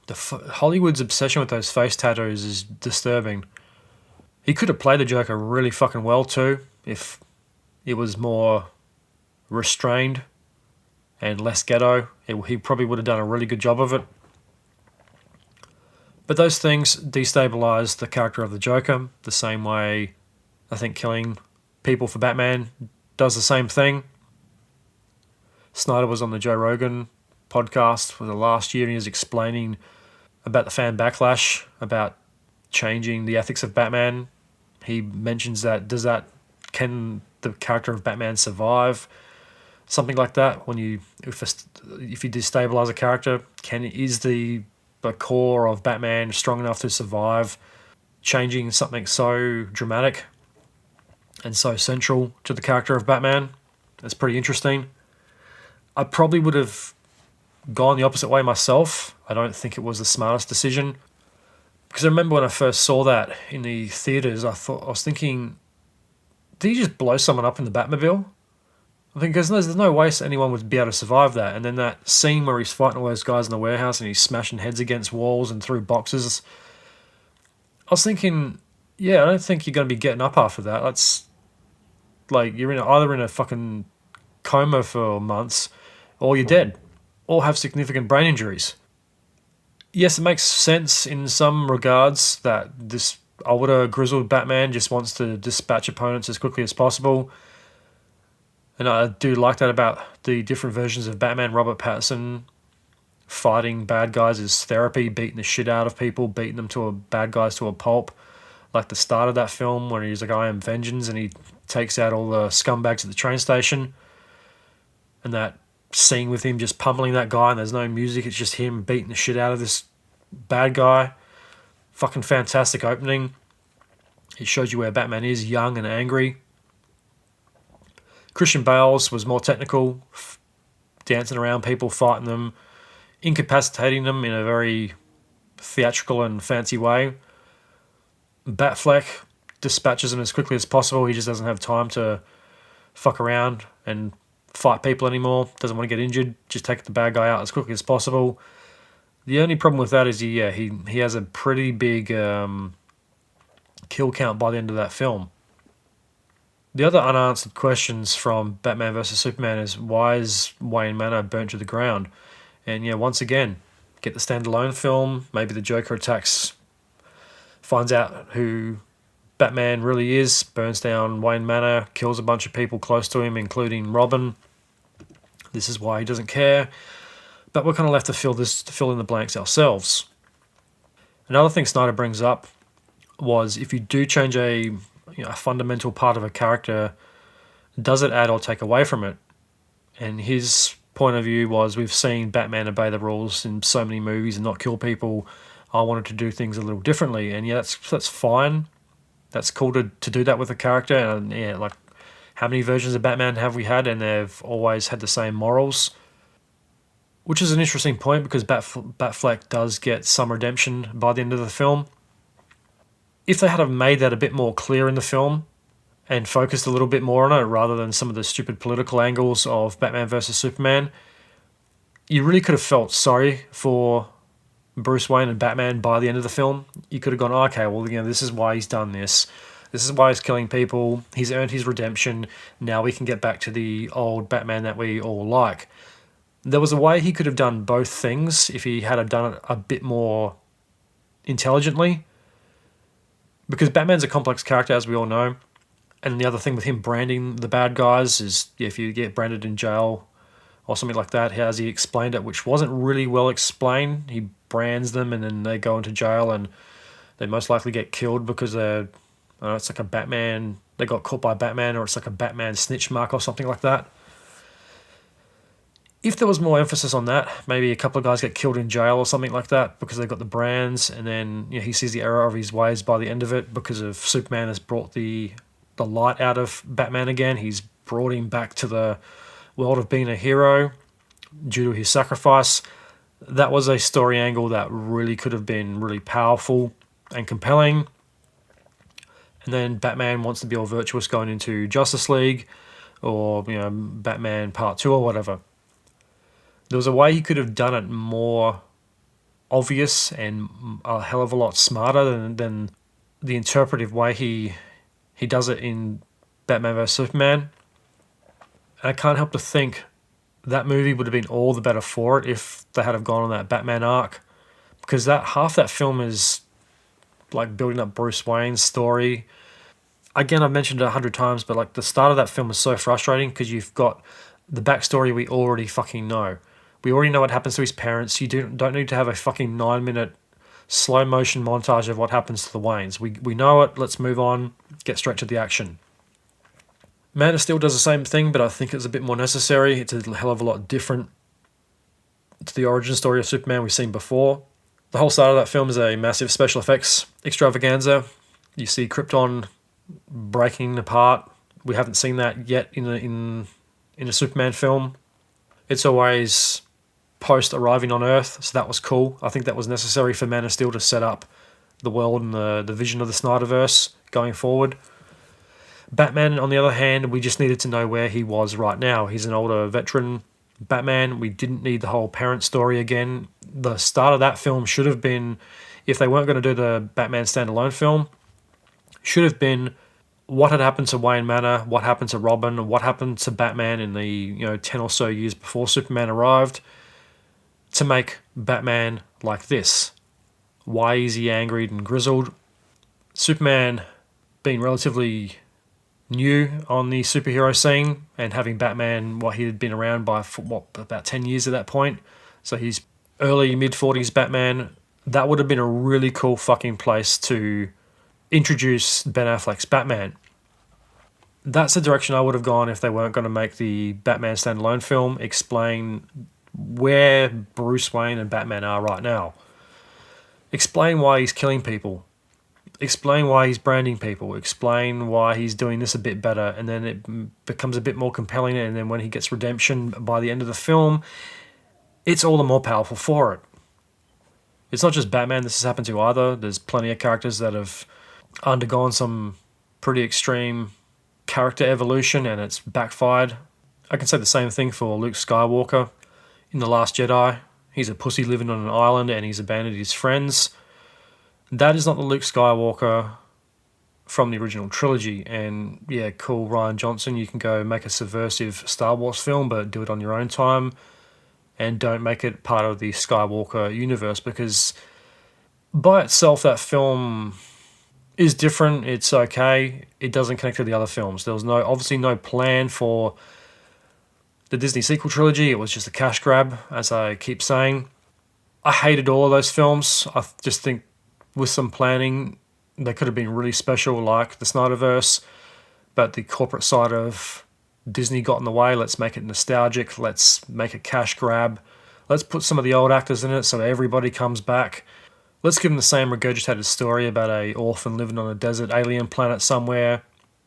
Hollywood's obsession with those face tattoos is disturbing. He could have played the Joker really fucking well too, if it was more restrained and less ghetto. He probably would have done a really good job of it. But those things destabilize the character of the Joker the same way I think killing people for Batman does the same thing. Snyder was on the Joe Rogan podcast for the last year and he was explaining about the fan backlash, about changing the ethics of Batman. He mentions that can the character of Batman survive? Something like that. If you destabilize a character, is the core of Batman strong enough to survive changing something so dramatic and so central to the character of Batman? That's pretty interesting. I probably would have gone the opposite way myself. I don't think it was the smartest decision. Because I remember when I first saw that in the theaters, I was thinking, did he just blow someone up in the Batmobile? I think because there's no way anyone would be able to survive that. And then that scene where he's fighting all those guys in the warehouse and he's smashing heads against walls and through boxes. I was thinking, yeah, I don't think you're going to be getting up after that. That's like you're either in a fucking coma for months, or you're dead, or have significant brain injuries. Yes, it makes sense in some regards that this older, grizzled Batman just wants to dispatch opponents as quickly as possible. And I do like that about the different versions of Batman. Robert Pattinson fighting bad guys is therapy, beating the shit out of people, beating them to bad guys to a pulp. Like the start of that film when he's like, I am vengeance, and he takes out all the scumbags at the train station. And that scene with him just pummeling that guy, and there's no music, it's just him beating the shit out of this bad guy. Fucking fantastic opening. It shows you where Batman is, young and angry. Christian Bale's was more technical, dancing around people, fighting them, incapacitating them in a very theatrical and fancy way. Batfleck dispatches them as quickly as possible. He just doesn't have time to fuck around and fight people anymore. Doesn't want to get injured. Just take the bad guy out as quickly as possible. The only problem with that is he has a pretty big kill count by the end of that film. The other unanswered questions from Batman vs Superman is, why is Wayne Manor burnt to the ground? And yeah, once again, get the standalone film. Maybe the Joker attacks, finds out who Batman really is, burns down Wayne Manor, kills a bunch of people close to him, including Robin. This is why he doesn't care. But we're kind of left to fill in the blanks ourselves. Another thing Snyder brings up was, if you do change a fundamental part of a character, does it add or take away from it? And his point of view was, we've seen Batman obey the rules in so many movies and not kill people. I wanted to do things a little differently, and yeah, that's fine. That's cool to do that with a character. And yeah, like, how many versions of Batman have we had, and they've always had the same morals? Which is an interesting point, because Batfleck does get some redemption by the end of the film. If they had have made that a bit more clear in the film and focused a little bit more on it, rather than some of the stupid political angles of Batman vs Superman, you really could have felt sorry for Bruce Wayne and Batman by the end of the film. You could have gone, okay, well, this is why he's done this. This is why he's killing people. He's earned his redemption. Now we can get back to the old Batman that we all like. There was a way he could have done both things if he had done it a bit more intelligently. Because Batman's a complex character, as we all know. And the other thing with him branding the bad guys is, if you get branded in jail or something like that, as he explained it, which wasn't really well explained. He brands them and then they go into jail and they most likely get killed because it's like a Batman, they got caught by Batman, or it's like a Batman snitch mark or something like that. If there was more emphasis on that, maybe a couple of guys get killed in jail or something like that because they got the brands, and then he sees the error of his ways by the end of it, because of Superman has brought the light out of Batman again. He's brought him back to the world of being a hero due to his sacrifice. That was a story angle that really could have been really powerful and compelling. And then Batman wants to be all virtuous going into Justice League, or Batman Part 2 or whatever. There was a way he could have done it more obvious and a hell of a lot smarter than the interpretive way he does it in Batman vs Superman. And I can't help to think that movie would have been all the better for it if they had have gone on that Batman arc, because half that film is like building up Bruce Wayne's story. Again, I've mentioned it 100 times, but like the start of that film is so frustrating because you've got the backstory we already fucking know. We already know what happens to his parents. You don't need to have a fucking 9-minute slow motion montage of what happens to the Waynes. We know it. Let's move on. Get straight to the action. Man of Steel does the same thing, but I think it's a bit more necessary. It's a hell of a lot different to the origin story of Superman we've seen before. The whole start of that film is a massive special effects extravaganza. You see Krypton breaking apart. We haven't seen that yet in a Superman film. It's always post arriving on Earth, so that was cool. I think that was necessary for Man of Steel to set up the world and the vision of the Snyderverse going forward. Batman, on the other hand, we just needed to know where he was right now. He's an older veteran Batman. We didn't need the whole parent story again. The start of that film should have been, if they weren't going to do the Batman standalone film, should have been what had happened to Wayne Manor, what happened to Robin, what happened to Batman in the 10 or so years before Superman arrived, to make Batman like this. Why is he angry and grizzled? Superman being relatively new on the superhero scene, and having Batman, he had been around by about 10 years at that point, so he's early mid-40s Batman. That would have been a really cool fucking place to introduce Ben Affleck's Batman. That's the direction I would have gone if they weren't going to make the Batman standalone film, explain where Bruce Wayne and Batman are right now. Explain why he's killing people. Explain why he's branding people. Explain why he's doing this a bit better, and then it becomes a bit more compelling, and then when he gets redemption by the end of the film, it's all the more powerful for it. It's not just Batman this has happened to either. There's plenty of characters that have undergone some pretty extreme character evolution and it's backfired. I can say the same thing for Luke Skywalker in The Last Jedi. He's a pussy living on an island and he's abandoned his friends. That is not the Luke Skywalker from the original trilogy. And yeah, cool, Rian Johnson, you can go make a subversive Star Wars film, but do it on your own time and don't make it part of the Skywalker universe, because by itself that film is different. It's okay. It doesn't connect to the other films. There was obviously no plan for the Disney sequel trilogy. It was just a cash grab, as I keep saying. I hated all of those films. I just think with some planning, they could have been really special, like the Snyderverse, but the corporate side of Disney got in the way. Let's make it nostalgic. Let's make a cash grab. Let's put some of the old actors in it so everybody comes back. Let's give them the same regurgitated story about a orphan living on a desert alien planet somewhere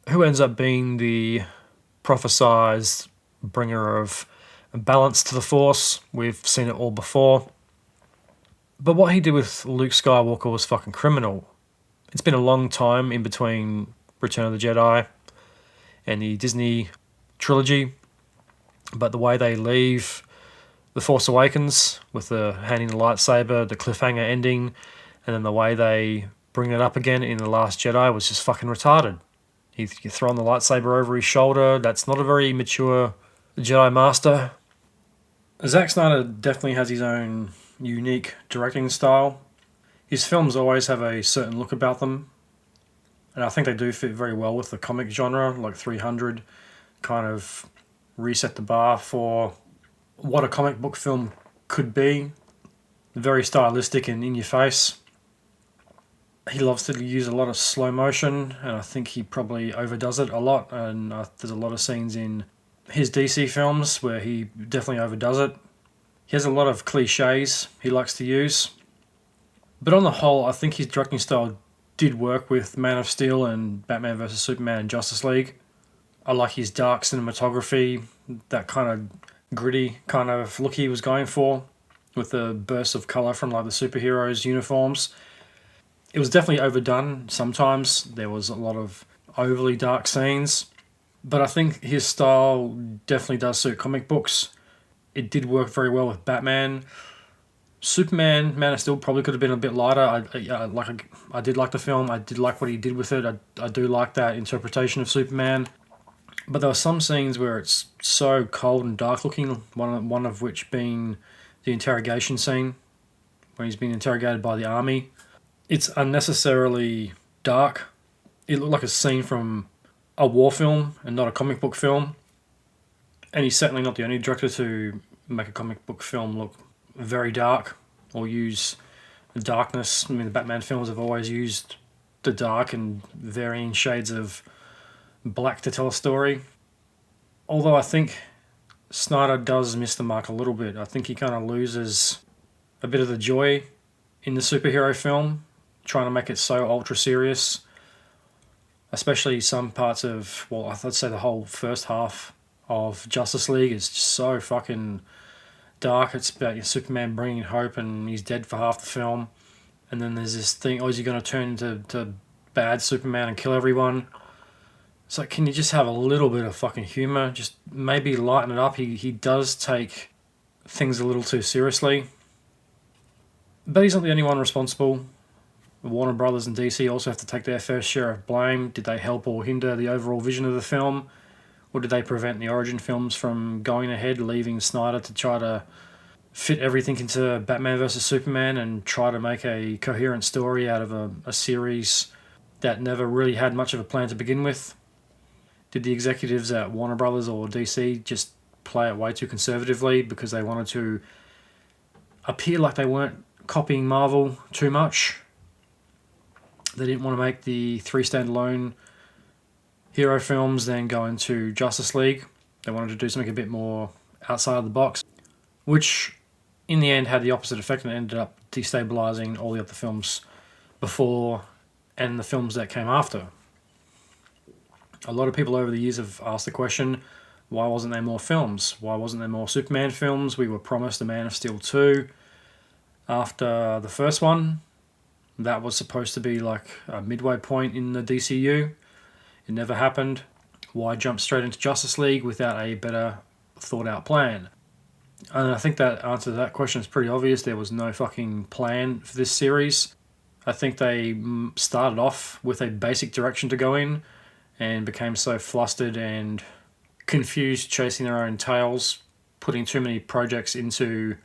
who ends up being the prophesized bringer of balance to the Force. We've seen it all before. But what he did with Luke Skywalker was fucking criminal. It's been a long time in between Return of the Jedi and the Disney trilogy, but the way they leave The Force Awakens with the handing the lightsaber, the cliffhanger ending, and then the way they bring it up again in The Last Jedi was just fucking retarded. You're throwing the lightsaber over his shoulder. That's not a very mature Jedi Master. Zack Snyder definitely has his own unique directing style. His films always have a certain look about them, and I think they do fit very well with the comic genre, like 300 kind of reset the bar for what a comic book film could be. Very stylistic and in your face. He loves to use a lot of slow motion, and I think he probably overdoes it a lot, and there's a lot of scenes in his DC films where he definitely overdoes it. He has a lot of cliches he likes to use, but on the whole, I think his directing style did work with Man of Steel and Batman vs Superman and Justice League. I like his dark cinematography, that kind of gritty kind of look he was going for, with the bursts of colour from like the superheroes' uniforms. It was definitely overdone sometimes. There was a lot of overly dark scenes, but I think his style definitely does suit comic books. It did work very well with Batman. Superman, Man of Steel probably could have been a bit lighter. I did like the film. I did like what he did with it. I do like that interpretation of Superman. But there were some scenes where it's so cold and dark looking, one of which being the interrogation scene, when he's being interrogated by the army. It's unnecessarily dark. It looked like a scene from a war film and not a comic book film. And he's certainly not the only director to make a comic book film look very dark or use the darkness. I mean, the Batman films have always used the dark and varying shades of black to tell a story. Although I think Snyder does miss the mark a little bit. I think he kind of loses a bit of the joy in the superhero film, trying to make it so ultra serious. Especially some parts of, well, I'd say the whole first half of Justice League is just so fucking dark. It's about Superman bringing hope and he's dead for half the film. And then there's this thing, is he going to turn into bad Superman and kill everyone? It's like, can you just have a little bit of fucking humour? Just maybe lighten it up. He does take things a little too seriously. But he's not the only one responsible Warner Brothers and DC also have to take their fair share of blame. Did they help or hinder the overall vision of the film? Or did they prevent the origin films from going ahead, leaving Snyder to try to fit everything into Batman vs. Superman and try to make a coherent story out of a series that never really had much of a plan to begin with? Did the executives at Warner Brothers or DC just play it way too conservatively because they wanted to appear like they weren't copying Marvel too much? They didn't want to make the 3 standalone hero films, then go into Justice League. They wanted to do something a bit more outside of the box, which in the end had the opposite effect and ended up destabilizing all the other films before and the films that came after. A lot of people over the years have asked the question, why wasn't there more films? Why wasn't there more Superman films? We were promised a Man of Steel 2 after the first one. That was supposed to be like a midway point in the DCU. It never happened. Why jump straight into Justice League without a better thought out plan? And I think that answer to that question is pretty obvious. There was no fucking plan for this series. I think they started off with a basic direction to go in and became so flustered and confused chasing their own tails, putting too many projects into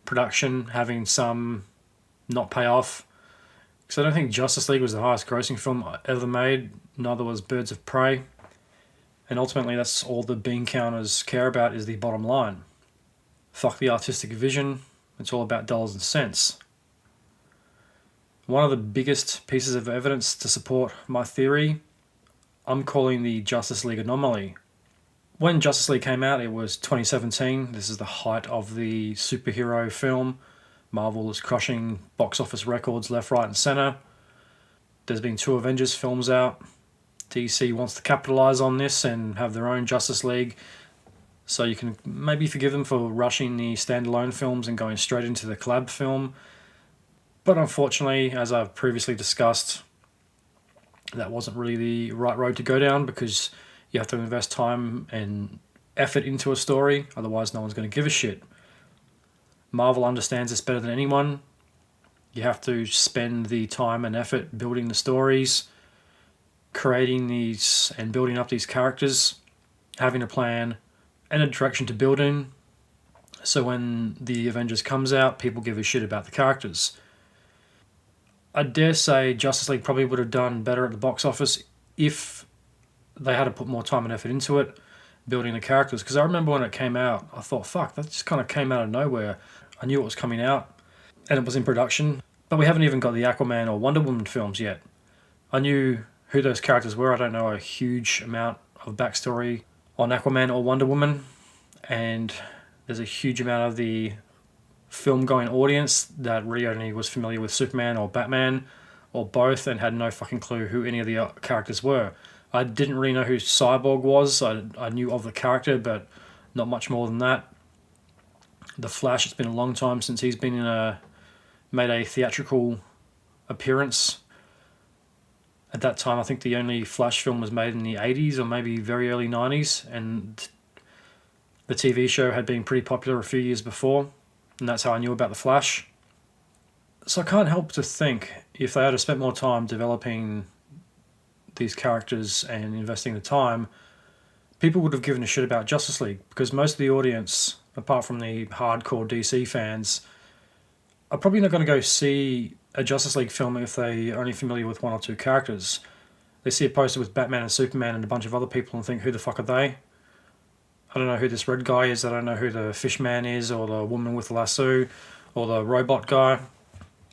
production, having some not pay off. Because I don't think Justice League was the highest grossing film ever made, neither was Birds of Prey. And ultimately that's all the bean counters care about is the bottom line. Fuck the artistic vision, it's all about dollars and cents. One of the biggest pieces of evidence to support my theory, I'm calling the Justice League anomaly. When Justice League came out, it was 2017. This is the height of the superhero film. Marvel is crushing box office records left, right, and center. There's been 2 Avengers films out. DC wants to capitalize on this and have their own Justice League. So you can maybe forgive them for rushing the standalone films and going straight into the collab film. But unfortunately, as I've previously discussed, that wasn't really the right road to go down because you have to invest time and effort into a story. Otherwise, no one's going to give a shit. Marvel understands this better than anyone. You have to spend the time and effort building the stories, creating these and building up these characters, having a plan and a direction to build in. So when the Avengers comes out, people give a shit about the characters. I dare say Justice League probably would have done better at the box office if they had to put more time and effort into it, building the characters. Because I remember when it came out, I thought, fuck, that just kind of came out of nowhere. I knew it was coming out and it was in production, but we haven't even got the Aquaman or Wonder Woman films yet. I knew who those characters were. I don't know a huge amount of backstory on Aquaman or Wonder Woman, and there's a huge amount of the film-going audience that really only was familiar with Superman or Batman or both and had no fucking clue who any of the characters were. I didn't really know who Cyborg was. I knew of the character, but not much more than that. The Flash, it's been a long time since he's been made a theatrical appearance. At that time, I think the only Flash film was made in the 80s or maybe very early 90s, and the TV show had been pretty popular a few years before, and that's how I knew about the Flash. So I can't help to think if they had spent more time developing these characters and investing the time, people would have given a shit about Justice League, because most of the audience, apart from the hardcore DC fans, are probably not going to go see a Justice League film if they are only familiar with 1 or 2 characters. They see a poster with Batman and Superman and a bunch of other people and think, who the fuck are they? I don't know who this red guy is, I don't know who the fish man is, or the woman with the lasso, or the robot guy.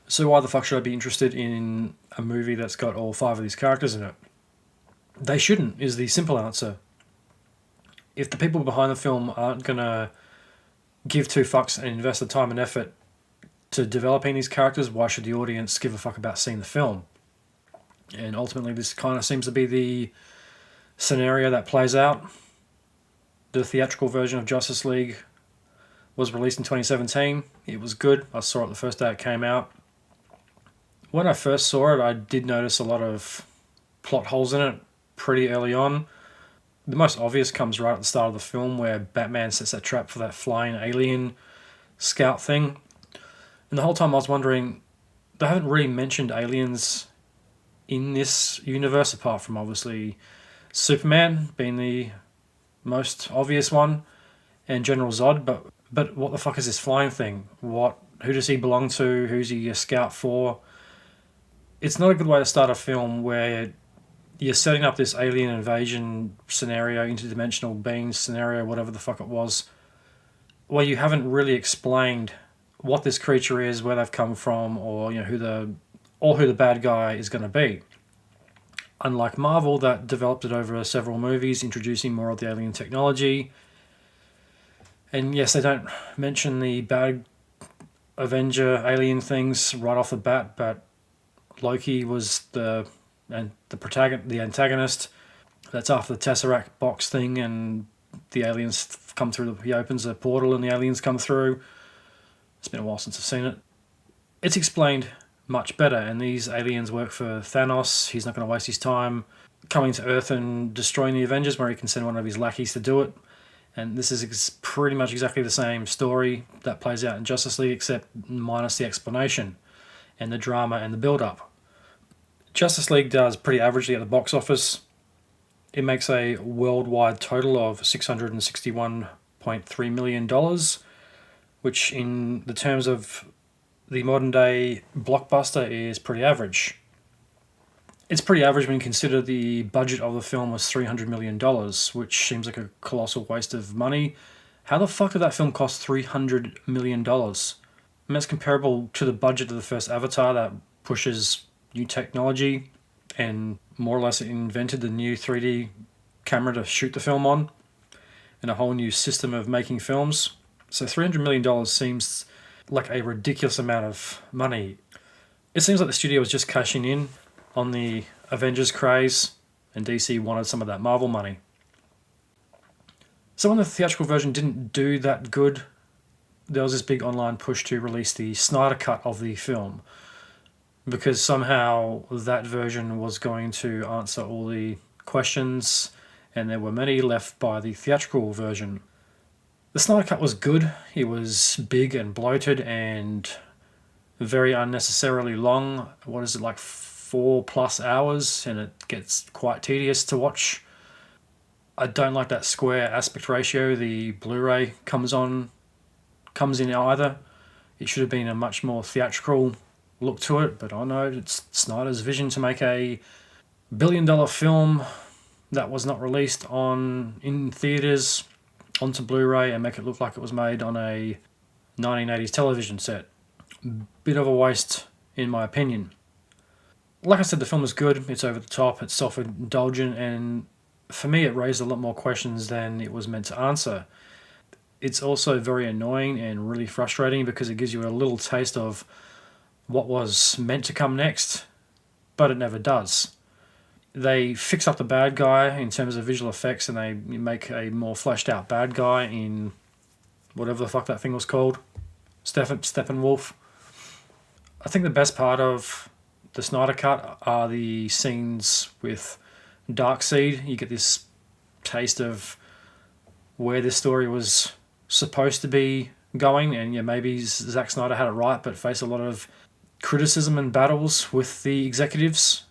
So why the fuck should I be interested in a movie that's got all 5 of these characters in it? They shouldn't, is the simple answer. If the people behind the film aren't going to give 2 fucks and invest the time and effort to developing these characters, why should the audience give a fuck about seeing the film? And ultimately this kind of seems to be the scenario that plays out. The theatrical version of Justice League was released in 2017. It was good. I saw it the first day it came out. When I first saw it, I did notice a lot of plot holes in it pretty early on. The most obvious comes right at the start of the film, where Batman sets that trap for that flying alien scout thing. And the whole time I was wondering, they haven't really mentioned aliens in this universe, apart from obviously Superman being the most obvious one, and General Zod. But what the fuck is this flying thing? Who does he belong to? Who's he a scout for? It's not a good way to start a film where you're setting up this alien invasion scenario, interdimensional beings scenario, whatever the fuck it was, where you haven't really explained what this creature is, where they've come from, or who the bad guy is going to be. Unlike Marvel, that developed it over several movies, introducing more of the alien technology. And yes, they don't mention the bad Avenger alien things right off the bat, but Loki was the antagonist. That's after the Tesseract box thing, and the aliens come through. He opens a portal, and the aliens come through. It's been a while since I've seen it. It's explained much better, and these aliens work for Thanos. He's not going to waste his time coming to Earth and destroying the Avengers, where he can send one of his lackeys to do it. And this is pretty much exactly the same story that plays out in Justice League, except minus the explanation and the drama and the build-up. Justice League does pretty averagely at the box office. It makes a worldwide total of $661.3 million, which in the terms of the modern day blockbuster is pretty average. It's pretty average when you consider the budget of the film was $300 million, which seems like a colossal waste of money. How the fuck did that film cost $300 million? And that's comparable to the budget of the first Avatar that pushes new technology and more or less invented the new 3D camera to shoot the film on and a whole new system of making films. So $300 million seems like a ridiculous amount of money. It seems like the studio was just cashing in on the Avengers craze, and DC wanted some of that Marvel money. So when the theatrical version didn't do that good, there was this big online push to release the Snyder cut of the film, because somehow that version was going to answer all the questions, and there were many left by the theatrical version. The Snyder cut was good. It was big and bloated and very unnecessarily long. What is it, like 4+ hours, and it gets quite tedious to watch. I don't like that square aspect ratio the Blu-ray comes in either. It should have been a much more theatrical look to it, but I know it's Snyder's vision to make a billion-dollar film that was not released in theaters onto Blu-ray and make it look like it was made on a 1980s television set. Bit of a waste, in my opinion. Like I said, the film is good, it's over the top, it's self-indulgent, and for me it raised a lot more questions than it was meant to answer. It's also very annoying and really frustrating because it gives you a little taste of what was meant to come next, but it never does. They fix up the bad guy in terms of visual effects, and they make a more fleshed out bad guy in whatever the fuck that thing was called, Steppenwolf. I think the best part of the Snyder Cut are the scenes with Darkseid. You get this taste of where this story was supposed to be going, and maybe Zack Snyder had it right, but faced a lot of criticism and battles with the executives.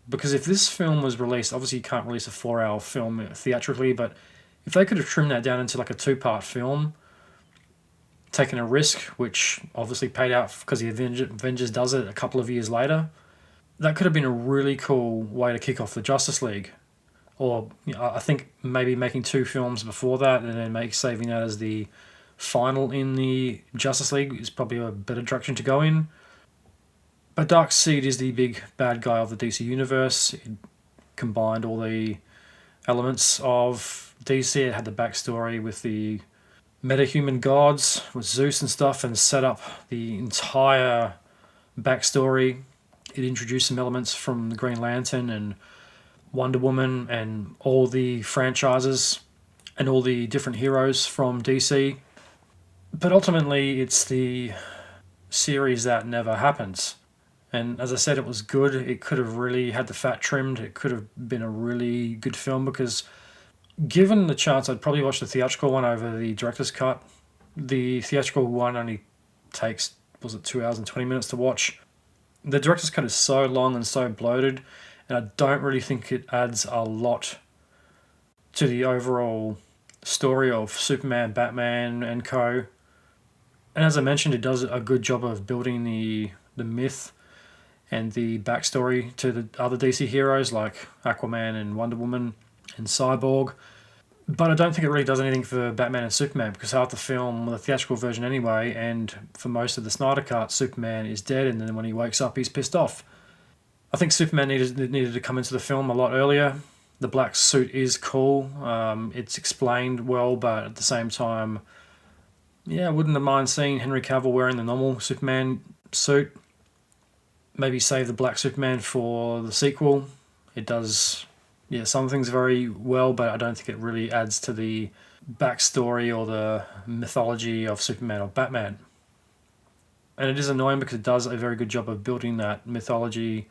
Because if this film was released, obviously you can't release a 4-hour film theatrically, but if they could have trimmed that down into like a 2-part film, taken a risk, which obviously paid out because the Avengers does it a couple of years later, that could have been a really cool way to kick off the Justice League. Or I think maybe making 2 films before that and then saving that as the final in the Justice League is probably a better direction to go in. But Darkseid is the big bad guy of the DC universe. It combined all the elements of DC. It had the backstory with the metahuman gods, with Zeus and stuff, and set up the entire backstory. It introduced some elements from the Green Lantern and Wonder Woman and all the franchises and all the different heroes from DC. But ultimately, it's the series that never happens. And as I said, it was good. It could have really had the fat trimmed. It could have been a really good film because given the chance, I'd probably watch the theatrical one over the director's cut. The theatrical one only takes, 2 hours and 20 minutes to watch. The director's cut is so long and so bloated, and I don't really think it adds a lot to the overall story of Superman, Batman, and co. And as I mentioned, it does a good job of building the myth and the backstory to the other DC heroes like Aquaman and Wonder Woman and Cyborg. But I don't think it really does anything for Batman and Superman, because half the film, the theatrical version anyway, and for most of the Snyder cut, Superman is dead, and then when he wakes up, he's pissed off. I think Superman needed to come into the film a lot earlier. The black suit is cool. It's explained well, but at the same time, yeah, I wouldn't have mind seeing Henry Cavill wearing the normal Superman suit. Maybe save the black Superman for the sequel. It does, yeah, some things very well, but I don't think it really adds to the backstory or the mythology of Superman or Batman. And it is annoying because it does a very good job of building that mythology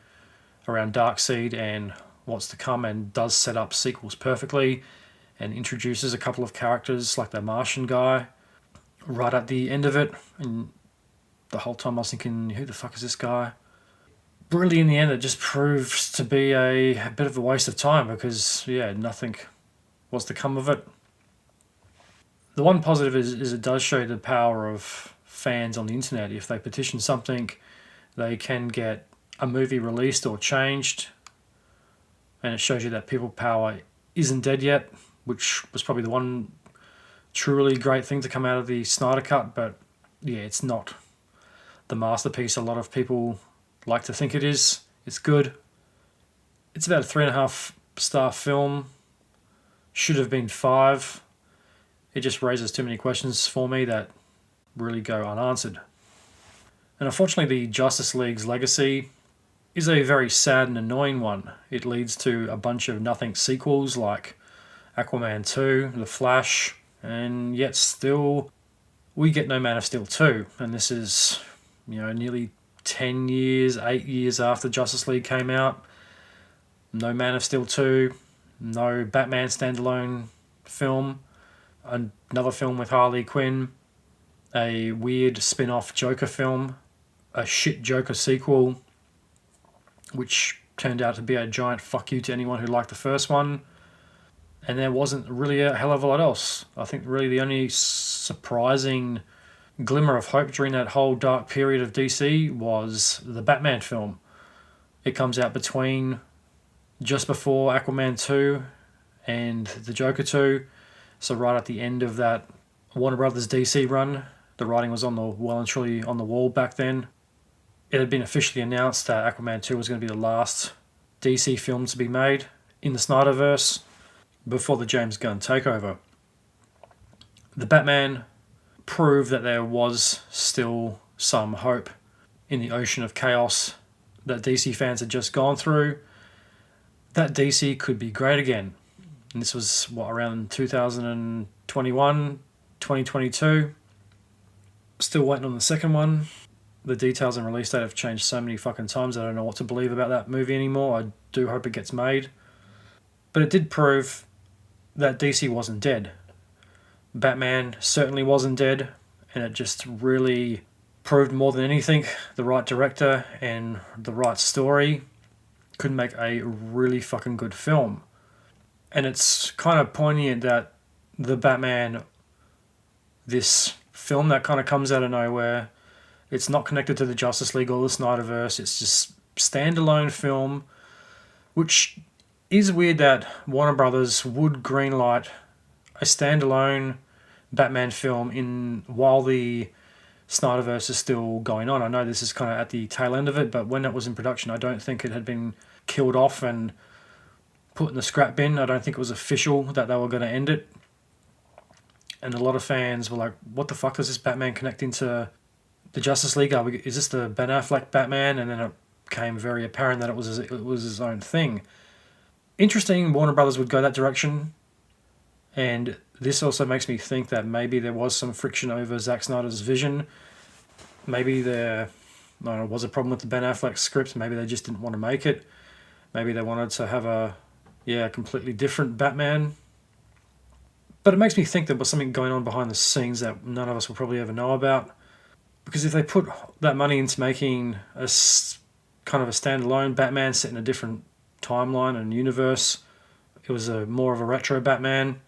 around Darkseid and what's to come, and does set up sequels perfectly and introduces a couple of characters like the Martian guy right at the end of it. And the whole time I was thinking, who the fuck is this guy? Really, in the end, it just proves to be a bit of a waste of time because, yeah, nothing was to come of it. The one positive is it does show the power of fans on the internet. If they petition something, they can get a movie released or changed, and it shows you that people power isn't dead yet, which was probably the one truly great thing to come out of the Snyder cut. But yeah, it's not the masterpiece a lot of people like to think it is. It's good. It's about a 3.5 star film. Should have been 5. It just raises too many questions for me that really go unanswered. And unfortunately, the Justice League's legacy is a very sad and annoying one. It leads to a bunch of nothing sequels like Aquaman 2, The Flash, and yet still we get no Man of Steel 2. And this is, nearly 10 years, 8 years after Justice League came out. No Man of Steel 2, no Batman standalone film, another film with Harley Quinn, a weird spin-off Joker film, a shit Joker sequel, which turned out to be a giant fuck you to anyone who liked the first one. And there wasn't really a hell of a lot else. I think really the only surprising glimmer of hope during that whole dark period of DC was the Batman film. It comes out just before Aquaman 2 and the Joker 2, so right at the end of that Warner Brothers DC run. The writing was well and truly on the wall back then. It had been officially announced that Aquaman 2 was going to be the last DC film to be made in the Snyderverse before the James Gunn takeover. The Batman proved that there was still some hope in the ocean of chaos that DC fans had just gone through, that DC could be great again. And this was, around 2021, 2022. Still waiting on the second one. The details and release date have changed so many fucking times I don't know what to believe about that movie anymore. I do hope it gets made. But it did prove that DC wasn't dead. Batman certainly wasn't dead, and it just really proved more than anything the right director and the right story could make a really fucking good film. And it's kind of poignant that the Batman, this film that kind of comes out of nowhere, it's not connected to the Justice League or the Snyderverse. It's just standalone film, which is weird that Warner Brothers would greenlight a standalone Batman film while the Snyderverse is still going on. I know this is kind of at the tail end of it, but when it was in production, I don't think it had been killed off and put in the scrap bin. I don't think it was official that they were going to end it. And a lot of fans were like, what the fuck does this Batman connect into the Justice League? Is this the Ben Affleck Batman? And then it became very apparent that it was his own thing. Interesting, Warner Brothers would go that direction. And this also makes me think that maybe there was some friction over Zack Snyder's vision. Maybe there was a problem with the Ben Affleck script. Maybe they just didn't want to make it. Maybe they wanted to have a completely different Batman. But it makes me think there was something going on behind the scenes that none of us will probably ever know about. Because if they put that money into making a kind of a standalone Batman set in a different timeline and universe. It was more of a retro Batman.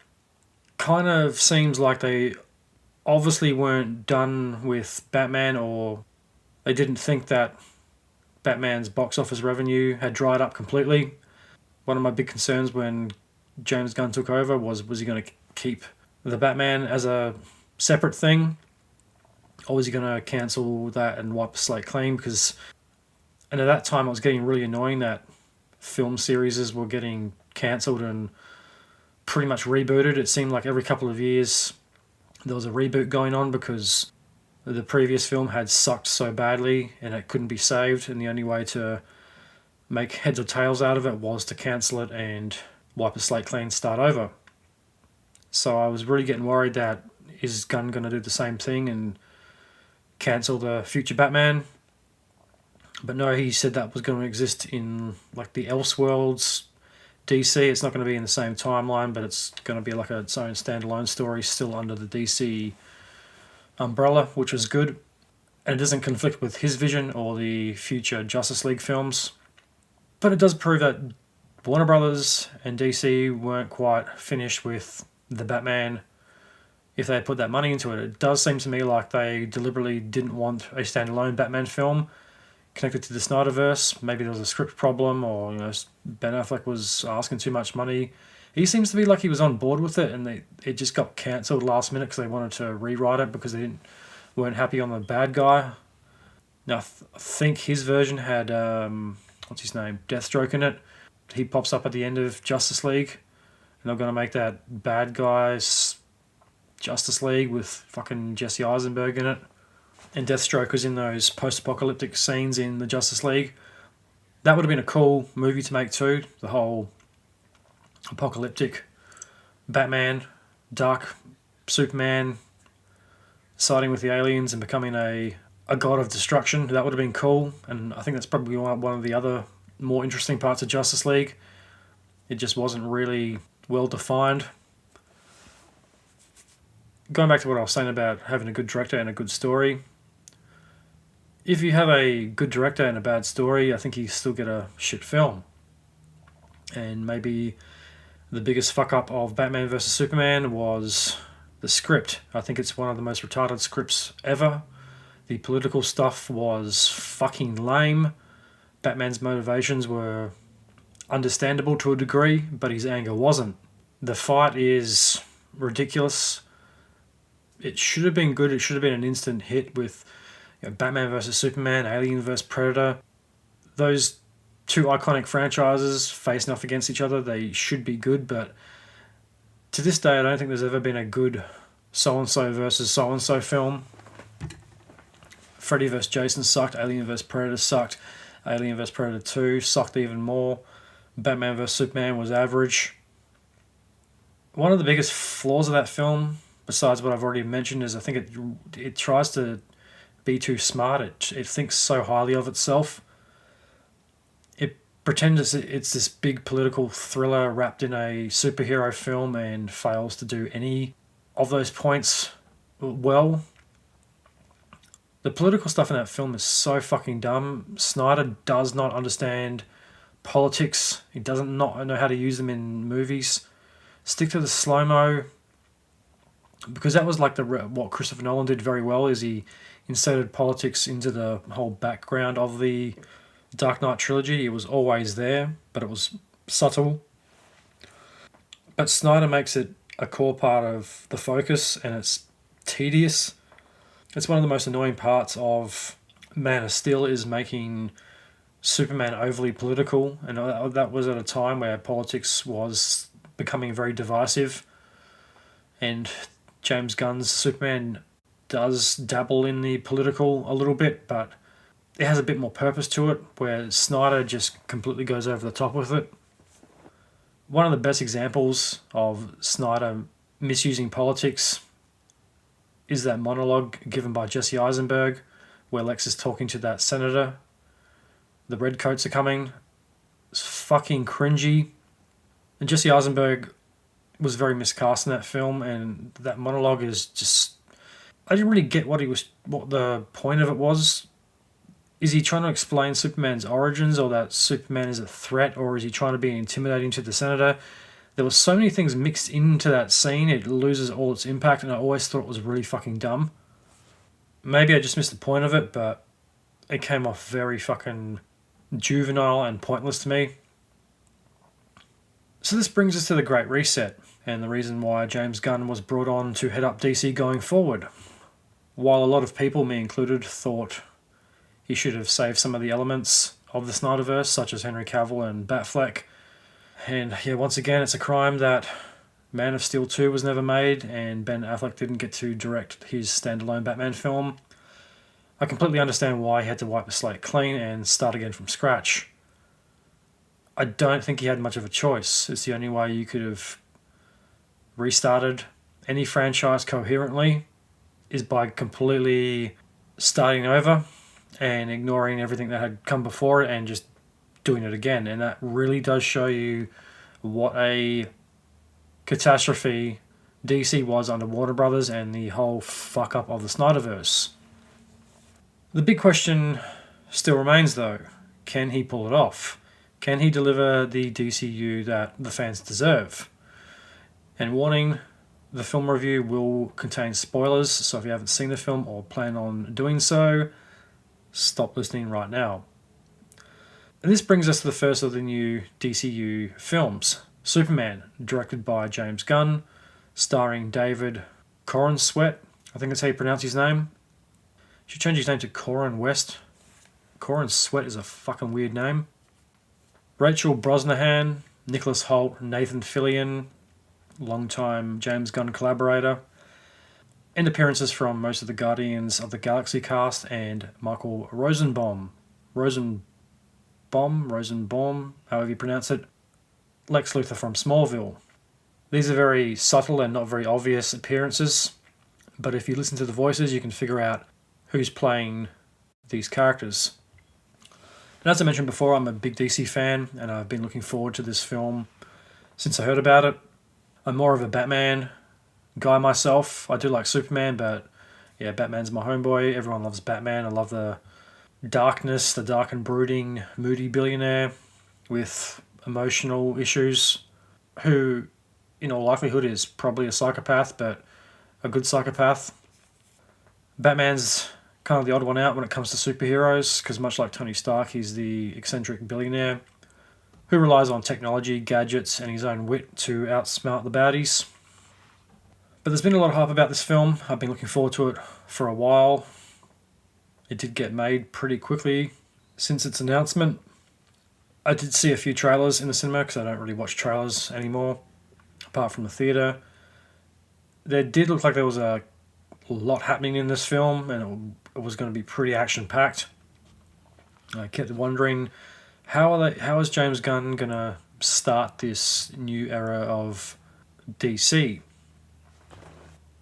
Kind of seems like they obviously weren't done with Batman, or they didn't think that Batman's box office revenue had dried up completely. One of my big concerns when James Gunn took over was he going to keep the Batman as a separate thing, or was he going to cancel that and wipe the slate clean? And at that time it was getting really annoying that film series were getting cancelled and pretty much rebooted. It seemed like every couple of years there was a reboot going on because the previous film had sucked so badly and it couldn't be saved, and the only way to make heads or tails out of it was to cancel it and wipe the slate clean, start over. So I was really getting worried that is Gunn going to do the same thing and cancel the future Batman? But no, he said that was going to exist in like the Elseworlds DC. It's not going to be in the same timeline, but it's going to be like its own standalone story still under the DC umbrella, which was good. And it doesn't conflict with his vision or the future Justice League films. But it does prove that Warner Brothers and DC weren't quite finished with the Batman. If they had put that money into it, it does seem to me like they deliberately didn't want a standalone Batman film connected to the Snyderverse. Maybe there was a script problem, or Ben Affleck was asking too much money. He seems to be like he was on board with it, and it just got cancelled last minute because they wanted to rewrite it because they weren't happy on the bad guy. Now I think his version had what's his name, Deathstroke in it. He pops up at the end of Justice League, and they're going to make that bad guy's Justice League with fucking Jesse Eisenberg in it. And Deathstroke was in those post-apocalyptic scenes in the Justice League. That would have been a cool movie to make too. The whole apocalyptic Batman, dark Superman, siding with the aliens and becoming a god of destruction. That would have been cool. And I think that's probably one of the other more interesting parts of Justice League. It just wasn't really well defined. Going back to what I was saying about having a good director and a good story, if you have a good director and a bad story, I think you still get a shit film. And maybe the biggest fuck up of Batman vs Superman was the script. I think it's one of the most retarded scripts ever. The political stuff was fucking lame. Batman's motivations were understandable to a degree, but his anger wasn't. The fight is ridiculous. It should have been good. It should have been an instant hit with Batman vs Superman, Alien vs Predator. Those two iconic franchises facing off against each other, they should be good, but to this day I don't think there's ever been a good so-and-so versus so-and-so film. Freddy vs Jason sucked, Alien vs Predator sucked, Alien vs Predator 2 sucked even more, Batman vs Superman was average. One of the biggest flaws of that film, besides what I've already mentioned, is I think it tries to be too smart. It thinks so highly of itself. It pretends it's this big political thriller wrapped in a superhero film and fails to do any of those points well. The political stuff in that film is so fucking dumb. Snyder does not understand politics. He doesn't not know how to use them in movies. Stick to the slow-mo, because that was like what Christopher Nolan did very well, is he inserted politics into the whole background of the Dark Knight trilogy. It was always there, but it was subtle. But Snyder makes it a core part of the focus, and it's tedious. It's one of the most annoying parts of Man of Steel, is making Superman overly political, and that was at a time where politics was becoming very divisive, and James Gunn's Superman does dabble in the political a little bit, but it has a bit more purpose to it, where Snyder just completely goes over the top with it. One of the best examples of Snyder misusing politics is that monologue given by Jesse Eisenberg, where Lex is talking to that senator. The redcoats are coming. It's fucking cringy. And Jesse Eisenberg was very miscast in that film, and that monologue is just... I didn't really get what the point of it was. Is he trying to explain Superman's origins, or that Superman is a threat, or is he trying to be intimidating to the Senator? There were so many things mixed into that scene, it loses all its impact, and I always thought it was really fucking dumb. Maybe I just missed the point of it, but it came off very fucking juvenile and pointless to me. So this brings us to the Great Reset, and the reason why James Gunn was brought on to head up DC going forward. While a lot of people, me included, thought he should have saved some of the elements of the Snyderverse, such as Henry Cavill and Batfleck. And yeah, once again, it's a crime that Man of Steel 2 was never made, and Ben Affleck didn't get to direct his standalone Batman film. I completely understand why he had to wipe the slate clean and start again from scratch. I don't think he had much of a choice. It's the only way you could have restarted any franchise coherently is by completely starting over and ignoring everything that had come before it and just doing it again. And that really does show you what a catastrophe DC was under Warner Brothers and the whole fuck up of the Snyderverse. The big question still remains though, can he pull it off? Can he deliver the DCU that the fans deserve? And warning, the film review will contain spoilers, so if you haven't seen the film or plan on doing so, stop listening right now. And this brings us to the first of the new DCU films, Superman, directed by James Gunn, starring David Corenswet, I think that's how you pronounce his name. Should change his name to Corin West. Corenswet is a fucking weird name. Rachel Brosnahan, Nicholas Hoult, Nathan Fillion, longtime James Gunn collaborator, and appearances from most of the Guardians of the Galaxy cast and Michael Rosenbaum, however you pronounce it, Lex Luthor from Smallville. These are very subtle and not very obvious appearances, but if you listen to the voices, you can figure out who's playing these characters. And as I mentioned before, I'm a big DC fan, and I've been looking forward to this film since I heard about it. I'm more of a Batman guy myself. I do like Superman, but yeah, Batman's my homeboy. Everyone loves Batman. I love the darkness, the dark and brooding, moody billionaire with emotional issues who, in all likelihood, is probably a psychopath, but a good psychopath. Batman's kind of the odd one out when it comes to superheroes, because much like Tony Stark, he's the eccentric billionaire who relies on technology, gadgets, and his own wit to outsmart the baddies. But there's been a lot of hype about this film. I've been looking forward to it for a while. It did get made pretty quickly since its announcement. I did see a few trailers in the cinema because I don't really watch trailers anymore, apart from the theatre. There did look like there was a lot happening in this film, and it was going to be pretty action-packed. I kept wondering, how is James Gunn going to start this new era of DC?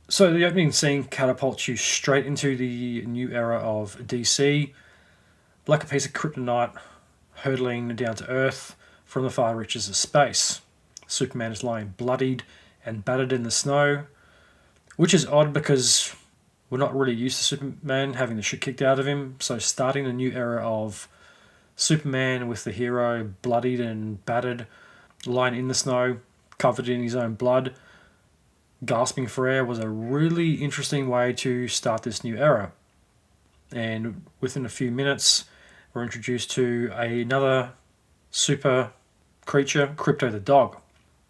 So the opening scene catapults you straight into the new era of DC, like a piece of kryptonite hurtling down to Earth from the far reaches of space. Superman is lying bloodied and battered in the snow, which is odd because we're not really used to Superman having the shit kicked out of him, so starting a new era of Superman with the hero bloodied and battered, lying in the snow, covered in his own blood, gasping for air, was a really interesting way to start this new era. And within a few minutes, we're introduced to another super creature, Crypto the dog,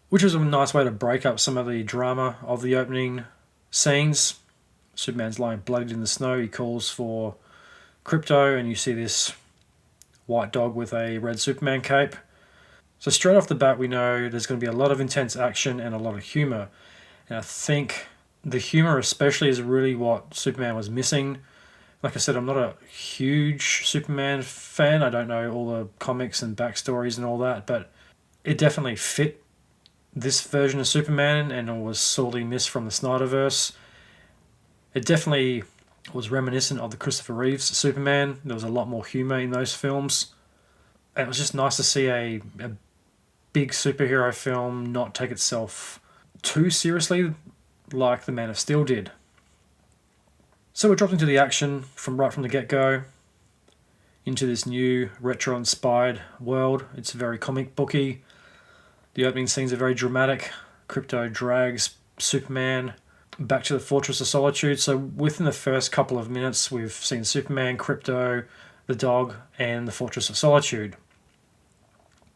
which is a nice way to break up some of the drama of the opening scenes. Superman's lying bloodied in the snow. He calls for Crypto, and you see this white dog with a red Superman cape. So straight off the bat, we know there's going to be a lot of intense action and a lot of humor. And I think the humor especially is really what Superman was missing. Like I said, I'm not a huge Superman fan. I don't know all the comics and backstories and all that, but it definitely fit this version of Superman, and it was sorely missed from the Snyderverse. It definitely was reminiscent of the Christopher Reeves Superman. There was a lot more humor in those films. And it was just nice to see a big superhero film not take itself too seriously like the Man of Steel did. So we're dropped into the action right from the get-go. into this new retro-inspired world. It's very comic booky. The opening scenes are very dramatic. Krypto drags Superman back to the Fortress of Solitude. So within the first couple of minutes, we've seen Superman, Krypto, the dog, and the Fortress of Solitude.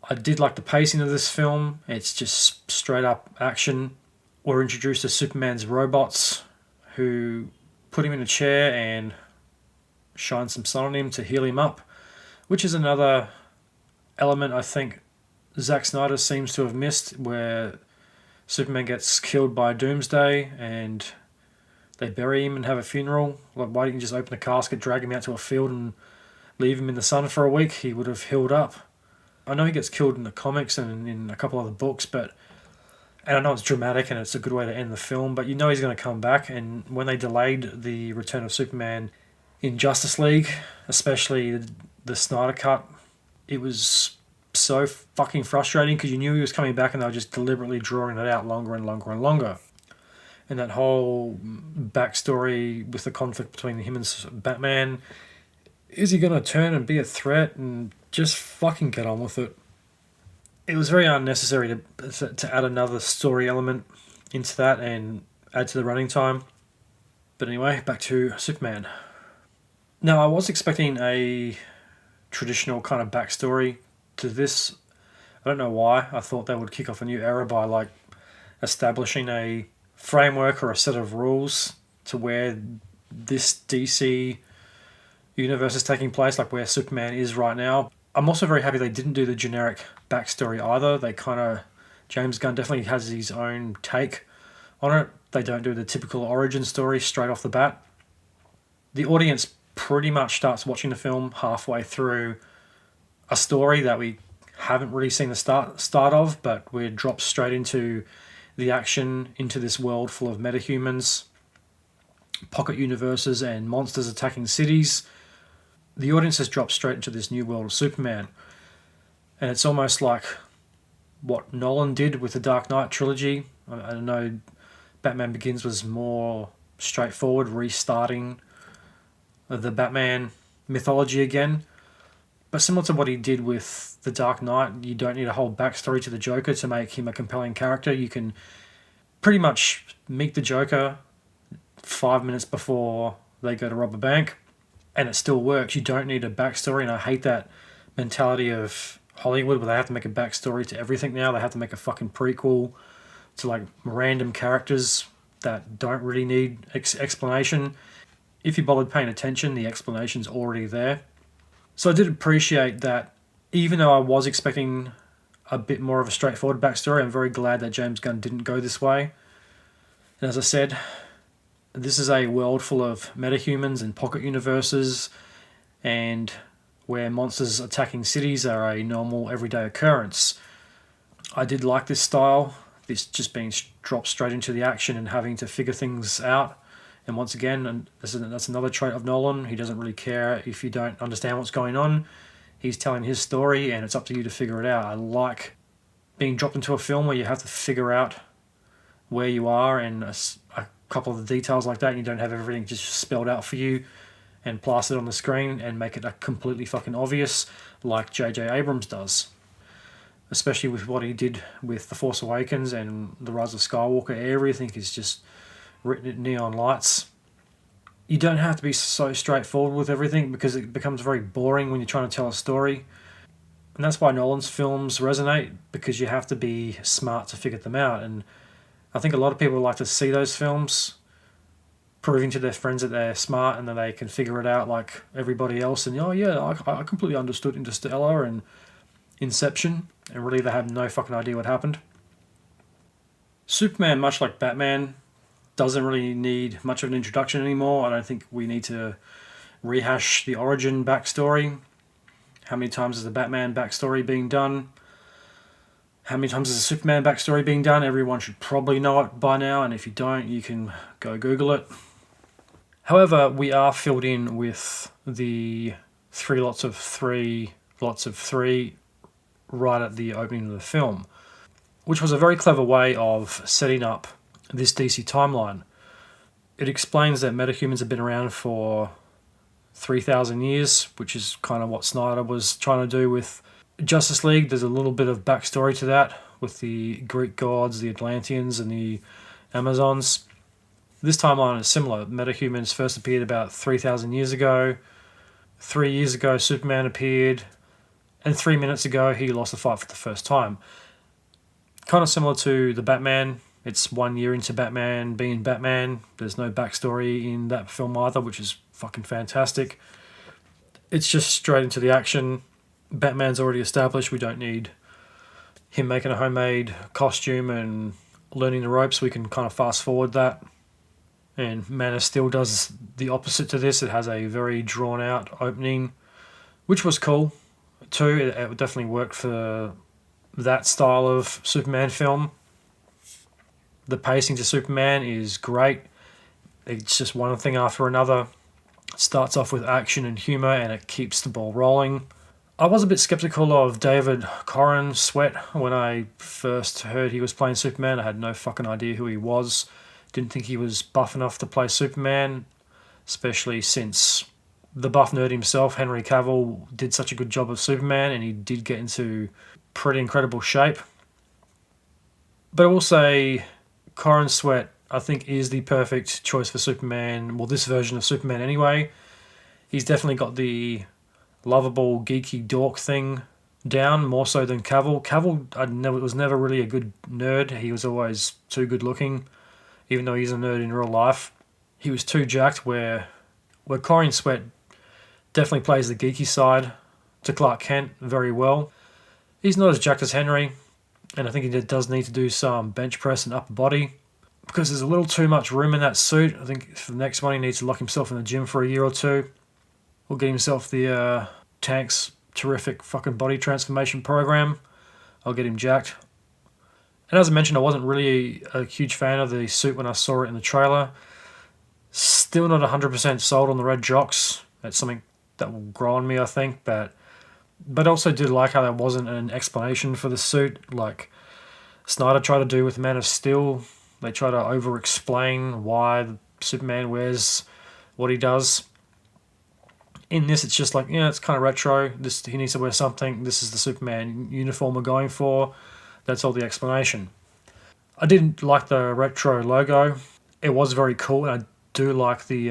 I did like the pacing of this film. It's just straight up action. We're introduced to Superman's robots, who put him in a chair and shine some sun on him to heal him up, which is another element I think Zack Snyder seems to have missed, where Superman gets killed by Doomsday and they bury him and have a funeral. Like, why didn't you just open a casket, drag him out to a field and leave him in the sun for a week? He would have healed up. I know he gets killed in the comics and in a couple other books, and I know it's dramatic and it's a good way to end the film, but you know he's going to come back. And when they delayed the return of Superman in Justice League, especially the Snyder cut, it was so fucking frustrating because you knew he was coming back and they were just deliberately drawing it out longer and longer and longer. And that whole backstory with the conflict between him and Batman, is he going to turn and be a threat? And just fucking get on with it. It was very unnecessary to add another story element into that and add to the running time. But anyway, back to Superman. Now, I was expecting a traditional kind of backstory to this. I don't know why. I thought they would kick off a new era by like establishing a framework or a set of rules to where this DC universe is taking place, like where Superman is right now. I'm also very happy they didn't do the generic backstory either. They kind of, James Gunn definitely has his own take on it. They don't do the typical origin story straight off the bat. The audience pretty much starts watching the film halfway through a story that we haven't really seen the start of, but we're dropped straight into the action, into this world full of metahumans, pocket universes, and monsters attacking cities. The audience has dropped straight into this new world of Superman. And it's almost like what Nolan did with the Dark Knight trilogy. I know Batman Begins was more straightforward, restarting the Batman mythology again. But similar to what he did with the Dark Knight, you don't need a whole backstory to the Joker to make him a compelling character. You can pretty much meet the Joker 5 minutes before they go to rob a bank, and it still works. You don't need a backstory, and I hate that mentality of Hollywood where they have to make a backstory to everything now. They have to make a fucking prequel to like random characters that don't really need explanation. If you bothered paying attention, the explanation's already there. So I did appreciate that, even though I was expecting a bit more of a straightforward backstory, I'm very glad that James Gunn didn't go this way. And as I said, this is a world full of metahumans and pocket universes, and where monsters attacking cities are a normal everyday occurrence. I did like this style, this just being dropped straight into the action and having to figure things out. And once again, and that's another trait of Nolan. He doesn't really care if you don't understand what's going on. He's telling his story and it's up to you to figure it out. I like being dropped into a film where you have to figure out where you are and a couple of the details like that, and you don't have everything just spelled out for you and plastered on the screen and make it completely fucking obvious like J.J. Abrams does. Especially with what he did with The Force Awakens and The Rise of Skywalker. Everything is just written in neon lights. You don't have to be so straightforward with everything because it becomes very boring when you're trying to tell a story. And that's why Nolan's films resonate, because you have to be smart to figure them out. And I think a lot of people like to see those films proving to their friends that they're smart and that they can figure it out like everybody else. And, oh yeah, I completely understood Interstellar and Inception, and really they have no fucking idea what happened. Superman, much like Batman, doesn't really need much of an introduction anymore. I don't think we need to rehash the origin backstory. How many times is the Batman backstory being done? How many times is the Superman backstory being done? Everyone should probably know it by now, and if you don't, you can go Google it. However, we are filled in with the 3 lots of 3 right at the opening of the film, which was a very clever way of setting up this DC timeline. It explains that metahumans have been around for 3,000 years, which is kind of what Snyder was trying to do with Justice League. There's a little bit of backstory to that with the Greek gods, the Atlanteans, and the Amazons. This timeline is similar. Metahumans first appeared about 3,000 years ago. 3 years ago, Superman appeared. And 3 minutes ago, he lost the fight for the first time. Kind of similar to the Batman. It's 1 year into Batman being Batman. There's no backstory in that film either, which is fucking fantastic. It's just straight into the action. Batman's already established. We don't need him making a homemade costume and learning the ropes. We can kind of fast forward that. And Man of Steel does the opposite to this. It has a very drawn out opening, which was cool too. It definitely worked for that style of Superman film. The pacing to Superman is great. It's just one thing after another. It starts off with action and humor, and it keeps the ball rolling. I was a bit skeptical of David Corran Sweat when I first heard he was playing Superman. I had no fucking idea who he was. Didn't think he was buff enough to play Superman, especially since the buff nerd himself, Henry Cavill, did such a good job of Superman, and he did get into pretty incredible shape. But I will say, Corran Sweat, I think, is the perfect choice for Superman. Well, this version of Superman anyway. He's definitely got the lovable, geeky dork thing down, more so than Cavill. Cavill was never really a good nerd. He was always too good looking, even though he's a nerd in real life. He was too jacked, where Corran Sweat definitely plays the geeky side to Clark Kent very well. He's not as jacked as Henry, and I think he does need to do some bench press and upper body, because there's a little too much room in that suit. I think for the next one he needs to lock himself in the gym for a year or two, or get himself the Tank's terrific fucking body transformation program. I'll get him jacked. And as I mentioned, I wasn't really a huge fan of the suit when I saw it in the trailer. Still not 100% sold on the red jocks. That's something that will grow on me, I think. But also did like how there wasn't an explanation for the suit, like Snyder tried to do with Man of Steel. They try to over-explain why Superman wears what he does. In this, it's just like, yeah, it's kind of retro. He needs to wear something. This is the Superman uniform we're going for. That's all the explanation. I did like the retro logo. It was very cool, and I do like the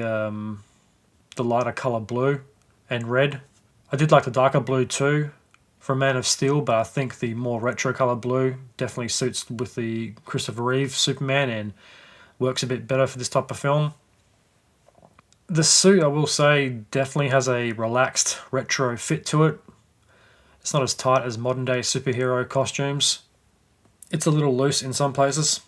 lighter colour blue and red. I did like the darker blue too from Man of Steel, but I think the more retro colour blue definitely suits with the Christopher Reeve Superman and works a bit better for this type of film. The suit, I will say, definitely has a relaxed retro fit to it. It's not as tight as modern day superhero costumes. It's a little loose in some places.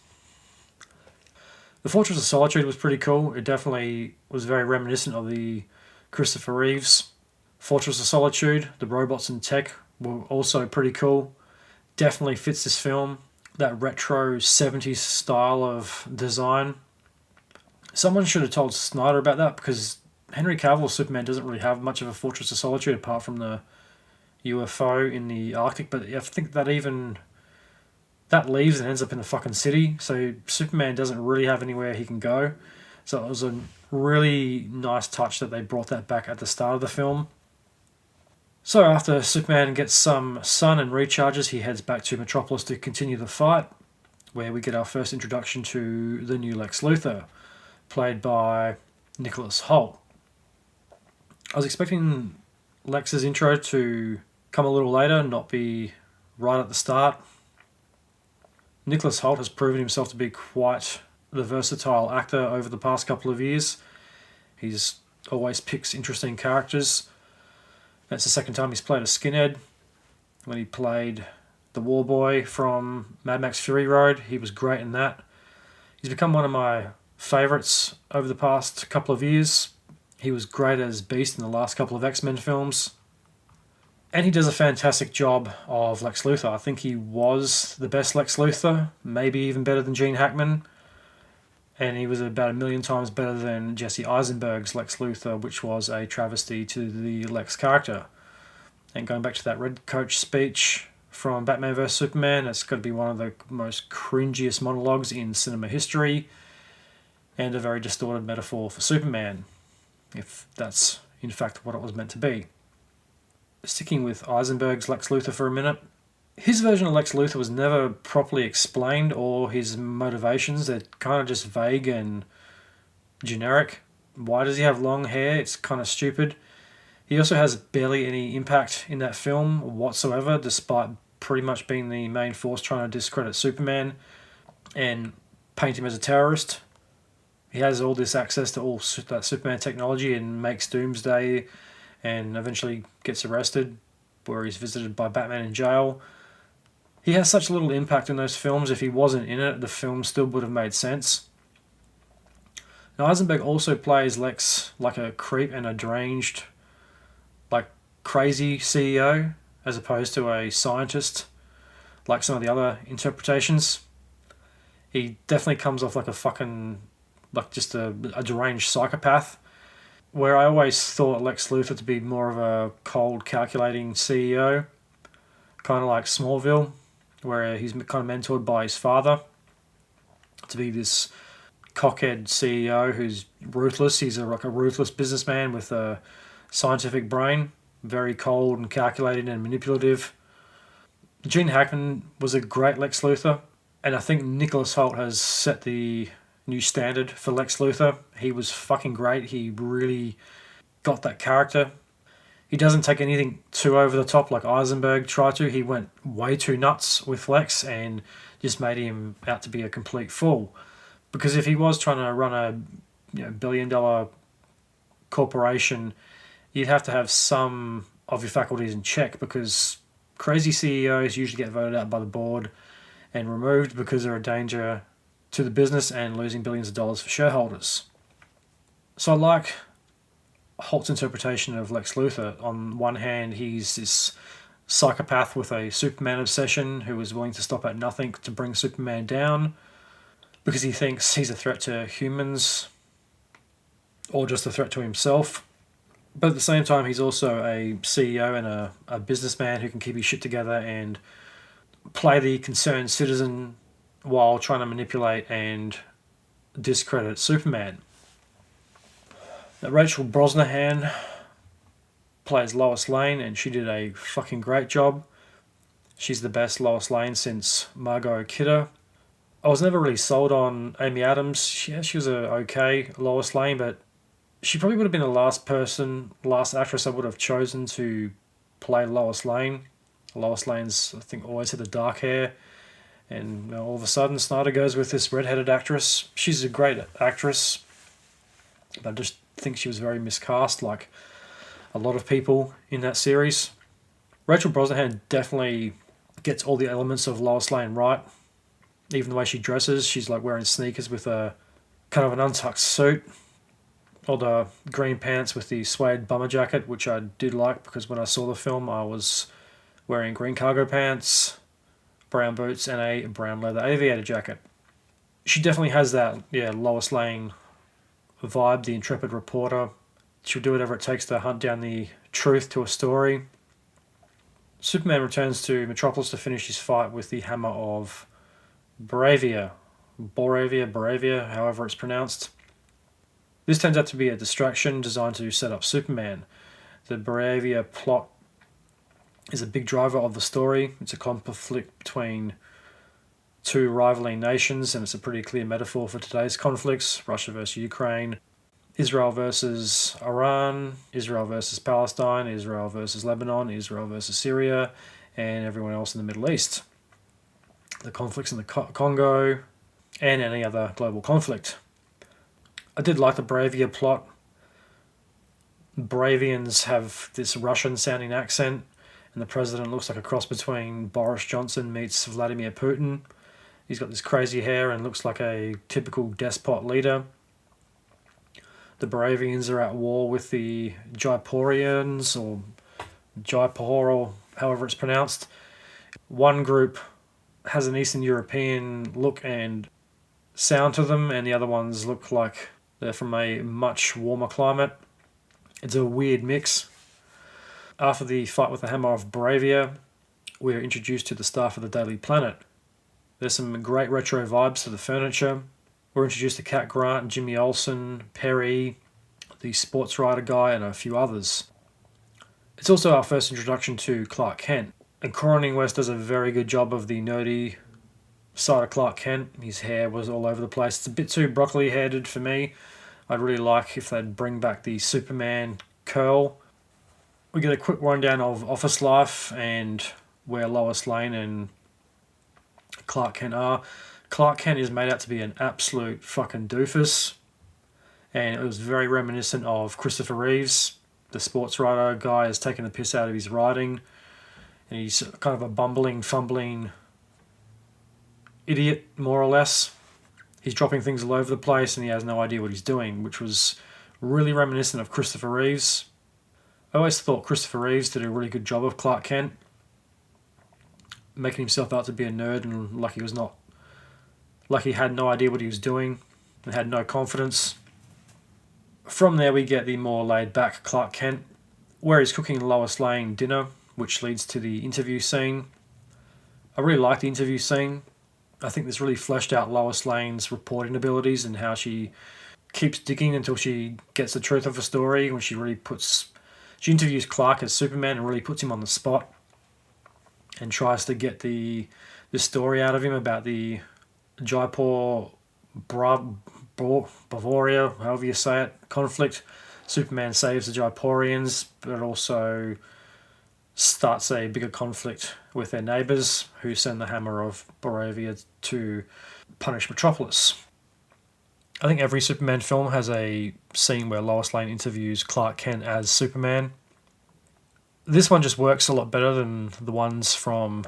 The Fortress of Solitude was pretty cool. It definitely was very reminiscent of the Christopher Reeve's Fortress of Solitude. The robots and tech were also pretty cool. Definitely fits this film. That retro 70s style of design. Someone should have told Snyder about that, because Henry Cavill's Superman doesn't really have much of a Fortress of Solitude apart from the UFO in the Arctic, but I think that leaves and ends up in the fucking city, so Superman doesn't really have anywhere he can go. So it was a really nice touch that they brought that back at the start of the film. So after Superman gets some sun and recharges, he heads back to Metropolis to continue the fight, where we get our first introduction to the new Lex Luthor, played by Nicholas Hoult. I was expecting Lex's intro to come a little later, not be right at the start. Nicholas Hoult has proven himself to be quite the versatile actor over the past couple of years. He's always picks interesting characters. That's the second time he's played a skinhead. When he played the War Boy from Mad Max Fury Road, he was great in that. He's become one of my favourites over the past couple of years. He was great as Beast in the last couple of X-Men films. And he does a fantastic job of Lex Luthor. I think he was the best Lex Luthor, maybe even better than Gene Hackman. And he was about 1,000,000 times better than Jesse Eisenberg's Lex Luthor, which was a travesty to the Lex character. And going back to that Red Coach speech from Batman vs Superman, it's got to be one of the most cringiest monologues in cinema history, and a very distorted metaphor for Superman, if that's in fact, what it was meant to be. Sticking with Eisenberg's Lex Luthor for a minute, his version of Lex Luthor was never properly explained, or his motivations. They're kind of just vague and generic. Why does he have long hair? It's kind of stupid. He also has barely any impact in that film whatsoever, despite pretty much being the main force trying to discredit Superman and paint him as a terrorist. He has all this access to all that Superman technology and makes Doomsday and eventually gets arrested, where he's visited by Batman in jail. He has such little impact in those films. If he wasn't in it, the film still would have made sense. Now, Eisenberg also plays Lex like a creep and a deranged, like crazy CEO, as opposed to a scientist, like some of the other interpretations. He definitely comes off like a fucking, like just a deranged psychopath, where I always thought Lex Luthor to be more of a cold, calculating CEO, kind of like Smallville, where he's kind of mentored by his father to be this cockhead CEO who's ruthless. He's like a ruthless businessman with a scientific brain, very cold and calculated and manipulative. Gene Hackman was a great Lex Luthor, and I think Nicholas Hoult has set the new standard for Lex Luthor. He was fucking great. He really got that character. He doesn't take anything too over the top like Eisenberg tried to. He went way too nuts with Lex and just made him out to be a complete fool. Because if he was trying to run a billion-dollar corporation, you'd have to have some of your faculties in check, because crazy CEOs usually get voted out by the board and removed because they're a danger to the business and losing billions of dollars for shareholders. So I like Holt's interpretation of Lex Luthor. On one hand, he's this psychopath with a Superman obsession who is willing to stop at nothing to bring Superman down because he thinks he's a threat to humans or just a threat to himself. But at the same time, he's also a CEO and a businessman who can keep his shit together and play the concerned citizen while trying to manipulate and discredit Superman. Now, Rachel Brosnahan plays Lois Lane, and she did a fucking great job. She's the best Lois Lane since Margot Kidder. I was never really sold on Amy Adams. She was a okay Lois Lane, but she probably would have been the last actress I would have chosen to play Lois Lane. Lois Lane's, I think, always had the dark hair. And all of a sudden, Snyder goes with this redheaded actress. She's a great actress, but I just think she was very miscast, like a lot of people in that series. Rachel Brosnahan definitely gets all the elements of Lois Lane right. Even the way she dresses, she's like wearing sneakers with a kind of an untucked suit, or the green pants with the suede bomber jacket, which I did like because when I saw the film, I was wearing green cargo pants, brown boots, and a brown leather aviator jacket. She definitely has that, Lois Lane vibe, the intrepid reporter. She'll do whatever it takes to hunt down the truth to a story. Superman returns to Metropolis to finish his fight with the hammer of Boravia, however it's pronounced. This turns out to be a distraction designed to set up Superman. The Boravia plot is a big driver of the story. It's a conflict between two rivaling nations, and it's a pretty clear metaphor for today's conflicts: Russia versus Ukraine, Israel versus Iran, Israel versus Palestine, Israel versus Lebanon, Israel versus Syria, and everyone else in the Middle East. The conflicts in the Congo, and any other global conflict. I did like the Boravia plot. Boravians have this Russian-sounding accent, and the president looks like a cross between Boris Johnson meets Vladimir Putin. He's got this crazy hair and looks like a typical despot leader. The Boravians are at war with the Jaipurians, or Jaipur, or however it's pronounced. One group has an Eastern European look and sound to them, and the other ones look like they're from a much warmer climate. It's a weird mix. After the fight with the hammer of Boravia, we're introduced to the staff of the Daily Planet. There's some great retro vibes to the furniture. We're introduced to Cat Grant, Jimmy Olsen, Perry, the sports writer guy, and a few others. It's also our first introduction to Clark Kent, and Corning West does a very good job of the nerdy side of Clark Kent. His hair was all over the place. It's a bit too broccoli-headed for me. I'd really like if they'd bring back the Superman curl. We get a quick rundown of office life and where Lois Lane and Clark Kent are. Clark Kent is made out to be an absolute fucking doofus, and it was very reminiscent of Christopher Reeves. The sports writer guy has taken the piss out of his writing, and he's kind of a bumbling, fumbling idiot, more or less. He's dropping things all over the place and he has no idea what he's doing, which was really reminiscent of Christopher Reeves. I always thought Christopher Reeves did a really good job of Clark Kent, making himself out to be a nerd and like he had no idea what he was doing and had no confidence. From there we get the more laid-back Clark Kent, where he's cooking Lois Lane dinner, which leads to the interview scene. I really like the interview scene. I think this really fleshed out Lois Lane's reporting abilities and how she keeps digging until she gets the truth of a story, when she interviews Clark as Superman and really puts him on the spot and tries to get the story out of him about the Jaipur Bavaria, however you say it, conflict. Superman saves the Jaipurians, but also starts a bigger conflict with their neighbours, who send the Hammer of Barovia to punish Metropolis. I think every Superman film has a scene where Lois Lane interviews Clark Kent as Superman. This one just works a lot better than the ones from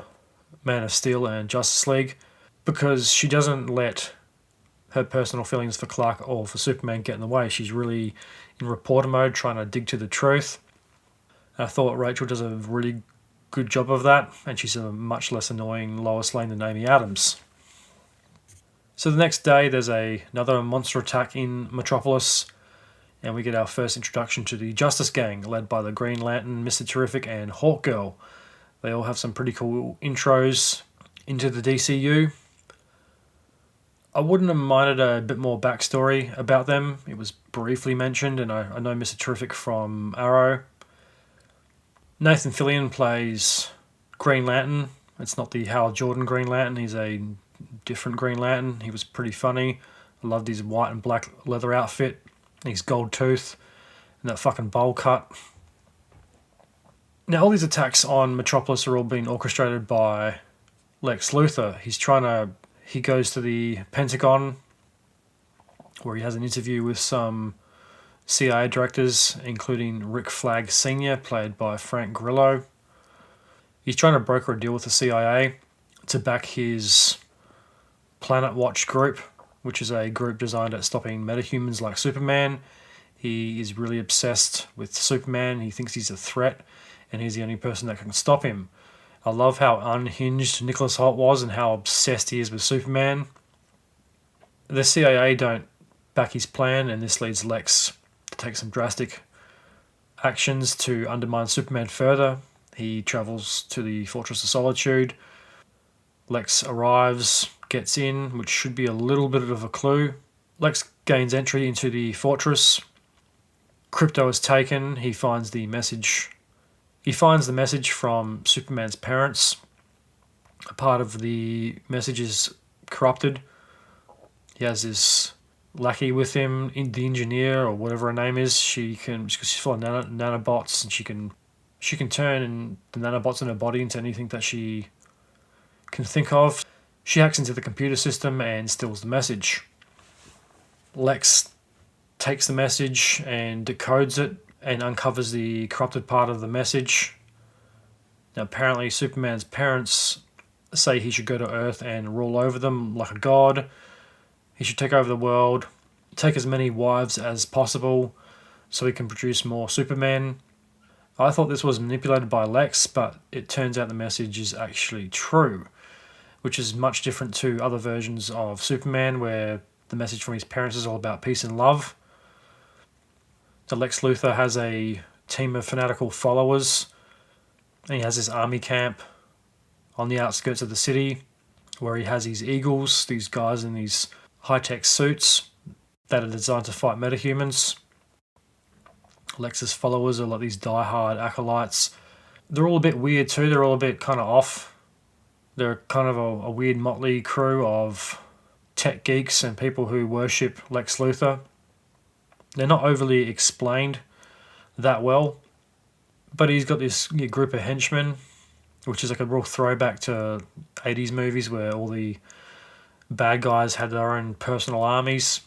Man of Steel and Justice League, because she doesn't let her personal feelings for Clark or for Superman get in the way. She's really in reporter mode, trying to dig to the truth. I thought Rachel does a really good job of that, and she's a much less annoying Lois Lane than Amy Adams. So the next day there's another monster attack in Metropolis, and we get our first introduction to the Justice Gang, led by the Green Lantern, Mr. Terrific, and Hawkgirl. They all have some pretty cool intros into the DCU. I wouldn't have minded a bit more backstory about them. It was briefly mentioned, and I know Mr. Terrific from Arrow. Nathan Fillion plays Green Lantern. It's not the Hal Jordan Green Lantern. He's a different Green Lantern. He was pretty funny. I loved his white and black leather outfit, his gold tooth, and that fucking bowl cut. Now, all these attacks on Metropolis are all being orchestrated by Lex Luthor. He goes to the Pentagon, where he has an interview with some CIA directors, including Rick Flag Sr., played by Frank Grillo. He's trying to broker a deal with the CIA to back his Planet Watch group, which is a group designed at stopping metahumans like Superman. He is really obsessed with Superman. He thinks he's a threat, and he's the only person that can stop him. I love how unhinged Nicholas Hoult was and how obsessed he is with Superman. The CIA don't back his plan, and this leads Lex to take some drastic actions to undermine Superman further. He travels to the Fortress of Solitude. Lex arrives, gets in, which should be a little bit of a clue. Lex gains entry into the fortress. Crypto is taken. He finds the message from Superman's parents. A part of the message is corrupted. He has this lackey with him, the engineer or whatever her name is. She's full of nanobots, and she can turn the nanobots in her body into anything that she can think of. She hacks into the computer system and steals the message. Lex takes the message and decodes it and uncovers the corrupted part of the message. Now, apparently Superman's parents say he should go to Earth and rule over them like a god. He should take over the world, take as many wives as possible so he can produce more Supermen. I thought this was manipulated by Lex, but it turns out the message is actually true, which is much different to other versions of Superman where the message from his parents is all about peace and love. So Lex Luthor has a team of fanatical followers, and he has this army camp on the outskirts of the city where he has these eagles, these guys in these high-tech suits that are designed to fight metahumans. Lex's followers are like these die-hard acolytes. They're all a bit weird too. They're all a bit kind of off. They're kind of a weird motley crew of tech geeks and people who worship Lex Luthor. They're not overly explained that well, but he's got this group of henchmen, which is like a real throwback to 80s movies where all the bad guys had their own personal armies.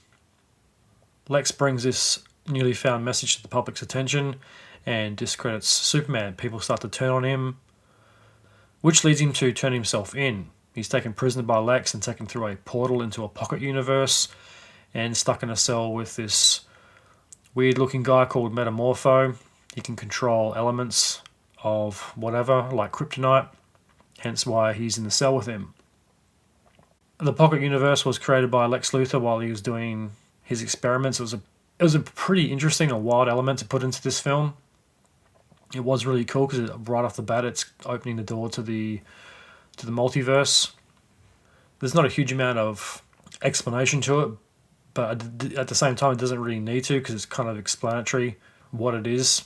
Lex brings this newly found message to the public's attention and discredits Superman. People start to turn on him, which leads him to turn himself in. He's taken prisoner by Lex and taken through a portal into a pocket universe and stuck in a cell with this weird looking guy called Metamorpho. He can control elements of whatever, like kryptonite, hence why he's in the cell with him. The pocket universe was created by Lex Luthor while he was doing his experiments. It was a pretty interesting and wild element to put into this film. It was really cool because right off the bat it's opening the door to the multiverse. There's not a huge amount of explanation to it, but at the same time it doesn't really need to because it's kind of explanatory what it is.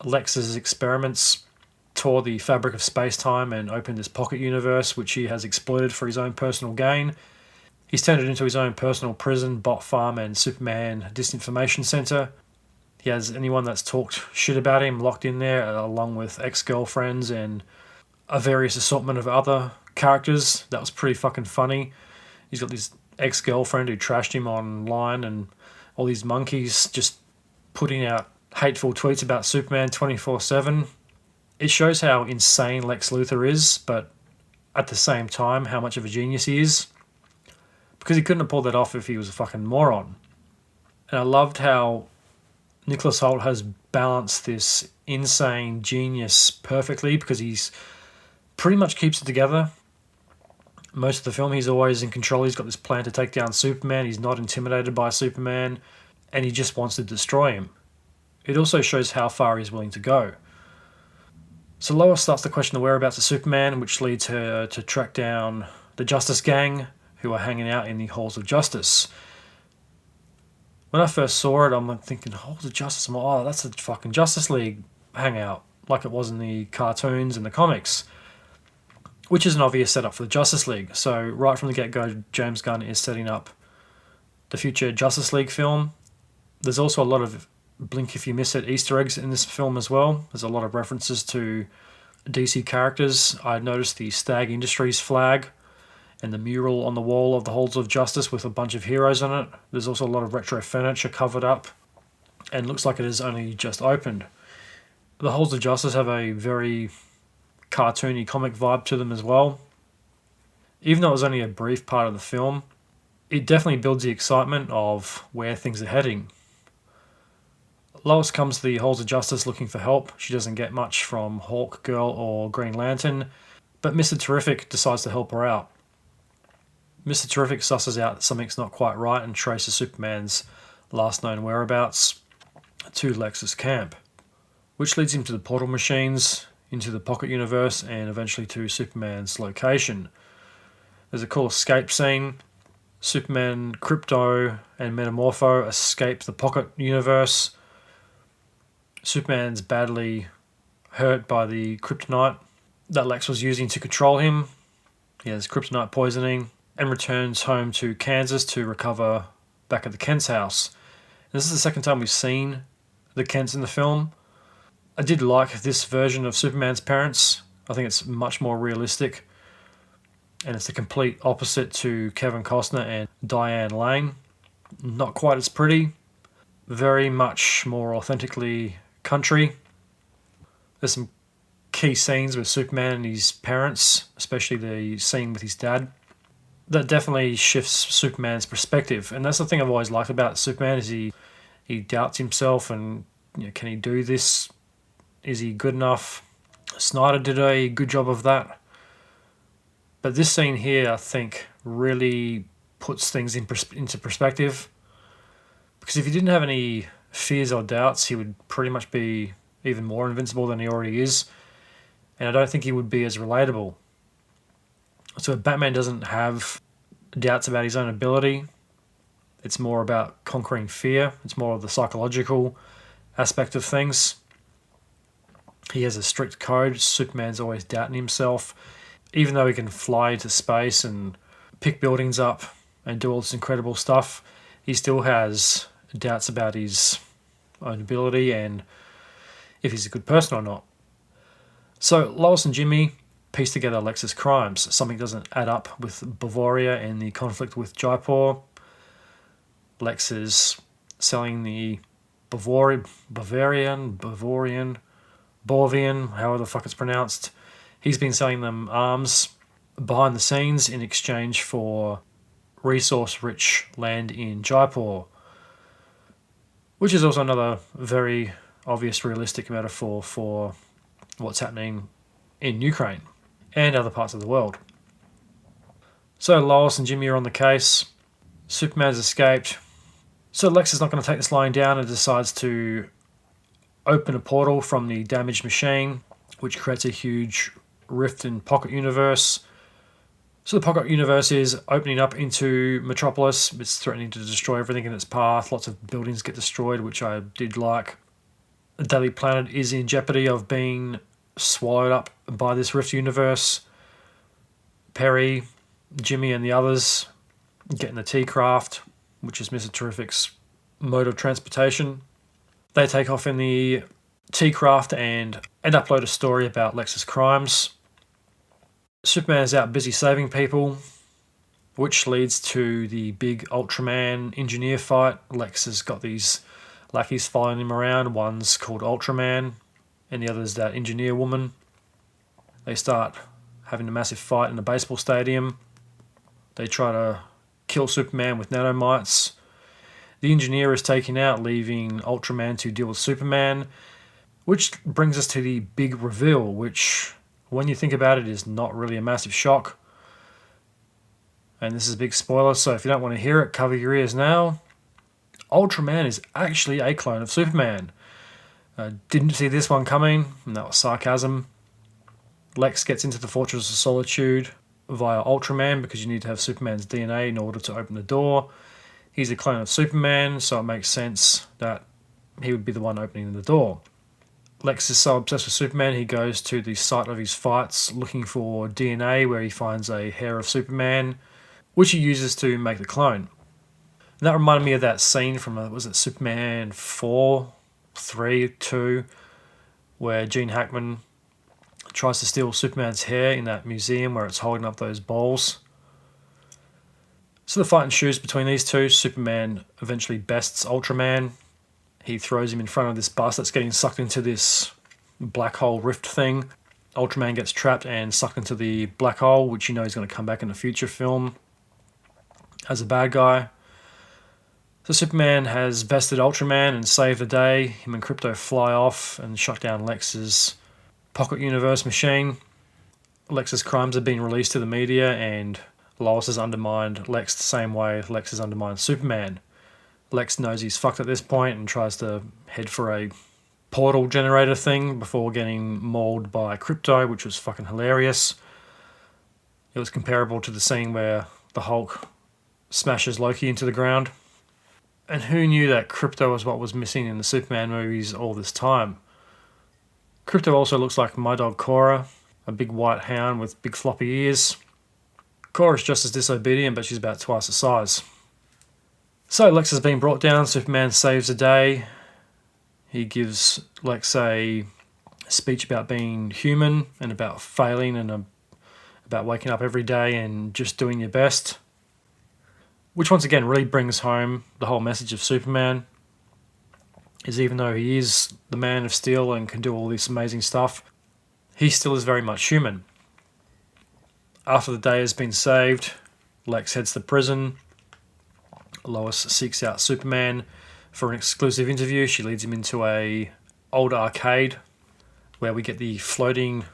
Lex's experiments tore the fabric of space-time and opened this pocket universe which he has exploited for his own personal gain. He's turned it into his own personal prison, bot farm and Superman disinformation center. He has anyone that's talked shit about him locked in there, along with ex-girlfriends and a various assortment of other characters. That was pretty fucking funny. He's got this ex-girlfriend who trashed him online and all these monkeys just putting out hateful tweets about Superman 24/7. It shows how insane Lex Luthor is, but at the same time how much of a genius he is. Because he couldn't have pulled that off if he was a fucking moron. And I loved how Nicholas Hoult has balanced this insane genius perfectly because he's pretty much keeps it together. Most of the film he's always in control. He's got this plan to take down Superman. He's not intimidated by Superman and he just wants to destroy him. It also shows how far he's willing to go. So Lois starts to question the whereabouts of Superman, which leads her to track down the Justice Gang who are hanging out in the Halls of Justice. When I first saw it, I'm like thinking, Halls of Justice? I'm like, oh, that's a fucking Justice League hangout, like it was in the cartoons and the comics, which is an obvious setup for the Justice League. So right from the get-go, James Gunn is setting up the future Justice League film. There's also a lot of blink if you miss it Easter eggs in this film as well. There's a lot of references to DC characters. I noticed the Stag Industries flag and the mural on the wall of the Halls of Justice with a bunch of heroes on it. There's also a lot of retro furniture covered up and looks like it has only just opened. The Halls of Justice have a very cartoony comic vibe to them as well. Even though it was only a brief part of the film, it definitely builds the excitement of where things are heading. Lois comes to the Halls of Justice looking for help. She doesn't get much from Hawk Girl or Green Lantern, but Mr. Terrific decides to help her out. Mr. Terrific susses out that something's not quite right and traces Superman's last known whereabouts to Lex's camp, which leads him to the portal machines, into the pocket universe, and eventually to Superman's location. There's a cool escape scene. Superman, Krypto, and Metamorpho escape the pocket universe. Superman's badly hurt by the kryptonite that Lex was using to control him. He has kryptonite poisoning and returns home to Kansas to recover back at the Kent's house. And this is the second time we've seen the Kents in the film. I did like this version of Superman's parents. I think it's much more realistic. And it's the complete opposite to Kevin Costner and Diane Lane. Not quite as pretty. Very much more authentically country. There's some key scenes with Superman and his parents, especially the scene with his dad, that definitely shifts Superman's perspective. And that's the thing I've always liked about Superman is he doubts himself and, you know, can he do this? Is he good enough? Snyder did a good job of that. But this scene here, I think, really puts things into perspective. Because if he didn't have any fears or doubts, he would pretty much be even more invincible than he already is. And I don't think he would be as relatable. So Batman doesn't have doubts about his own ability. It's more about conquering fear. It's more of the psychological aspect of things. He has a strict code. Superman's always doubting himself. Even though he can fly into space and pick buildings up and do all this incredible stuff, he still has doubts about his own ability and if he's a good person or not. So Lois and Jimmy piece together Lex's crimes. Something doesn't add up with Bavaria and the conflict with Jaipur. Lex is selling the Bavarian, however the fuck it's pronounced. He's been selling them arms behind the scenes in exchange for resource-rich land in Jaipur, which is also another very obvious realistic metaphor for what's happening in Ukraine and other parts of the world. So Lois and Jimmy are on the case. Superman's escaped. So Lex is not going to take this lying down and decides to open a portal from the damaged machine, which creates a huge rift in Pocket Universe. So the Pocket Universe is opening up into Metropolis. It's threatening to destroy everything in its path. Lots of buildings get destroyed, which I did like. The Daily Planet is in jeopardy of being swallowed up by this rift universe. Perry, Jimmy and the others get in the T-Craft, which is Mr. Terrific's mode of transportation. They take off in the T-Craft and upload a story about Lex's crimes. Superman is out busy saving people, which leads to the big Ultraman engineer fight. Lex has got these lackeys following him around. One's called Ultraman, and the other's that engineer woman. They start having a massive fight in a baseball stadium. They try to kill Superman with nanomites. The engineer is taken out, leaving Ultraman to deal with Superman, which brings us to the big reveal, which, when you think about it, is not really a massive shock. And this is a big spoiler, so if you don't want to hear it, cover your ears now. Ultraman is actually a clone of Superman. Didn't see this one coming, and that was sarcasm. Lex gets into the Fortress of Solitude via Ultraman because you need to have Superman's DNA in order to open the door. He's a clone of Superman, so it makes sense that he would be the one opening the door. Lex is so obsessed with Superman, he goes to the site of his fights looking for DNA, where he finds a hair of Superman, which he uses to make the clone. And that reminded me of that scene from, was it Superman 4, 3, 2, where Gene Hackman tries to steal Superman's hair in that museum where it's holding up those bowls. So the fight ensues between these two. Superman eventually bests Ultraman. He throws him in front of this bus that's getting sucked into this black hole rift thing. Ultraman gets trapped and sucked into the black hole, which you know is going to come back in a future film as a bad guy. So Superman has bested Ultraman and saved the day. Him and Krypto fly off and shut down Lex's Pocket Universe machine. Lex's crimes have been released to the media, and Lois has undermined Lex the same way Lex has undermined Superman. Lex knows he's fucked at this point and tries to head for a portal generator thing before getting mauled by Krypto, which was fucking hilarious. It was comparable to the scene where the Hulk smashes Loki into the ground. And who knew that Krypto was what was missing in the Superman movies all this time? Krypto also looks like my dog Cora, a big white hound with big floppy ears. Cora's just as disobedient, but she's about twice the size. So Lex has been brought down. Superman saves the day. He gives Lex a speech about being human and about failing and about waking up every day and just doing your best, which once again really brings home the whole message of Superman, is even though he is the Man of Steel and can do all this amazing stuff, he still is very much human. After the day has been saved, Lex heads to prison. Lois seeks out Superman for an exclusive interview. She leads him into a old arcade where we get the floating,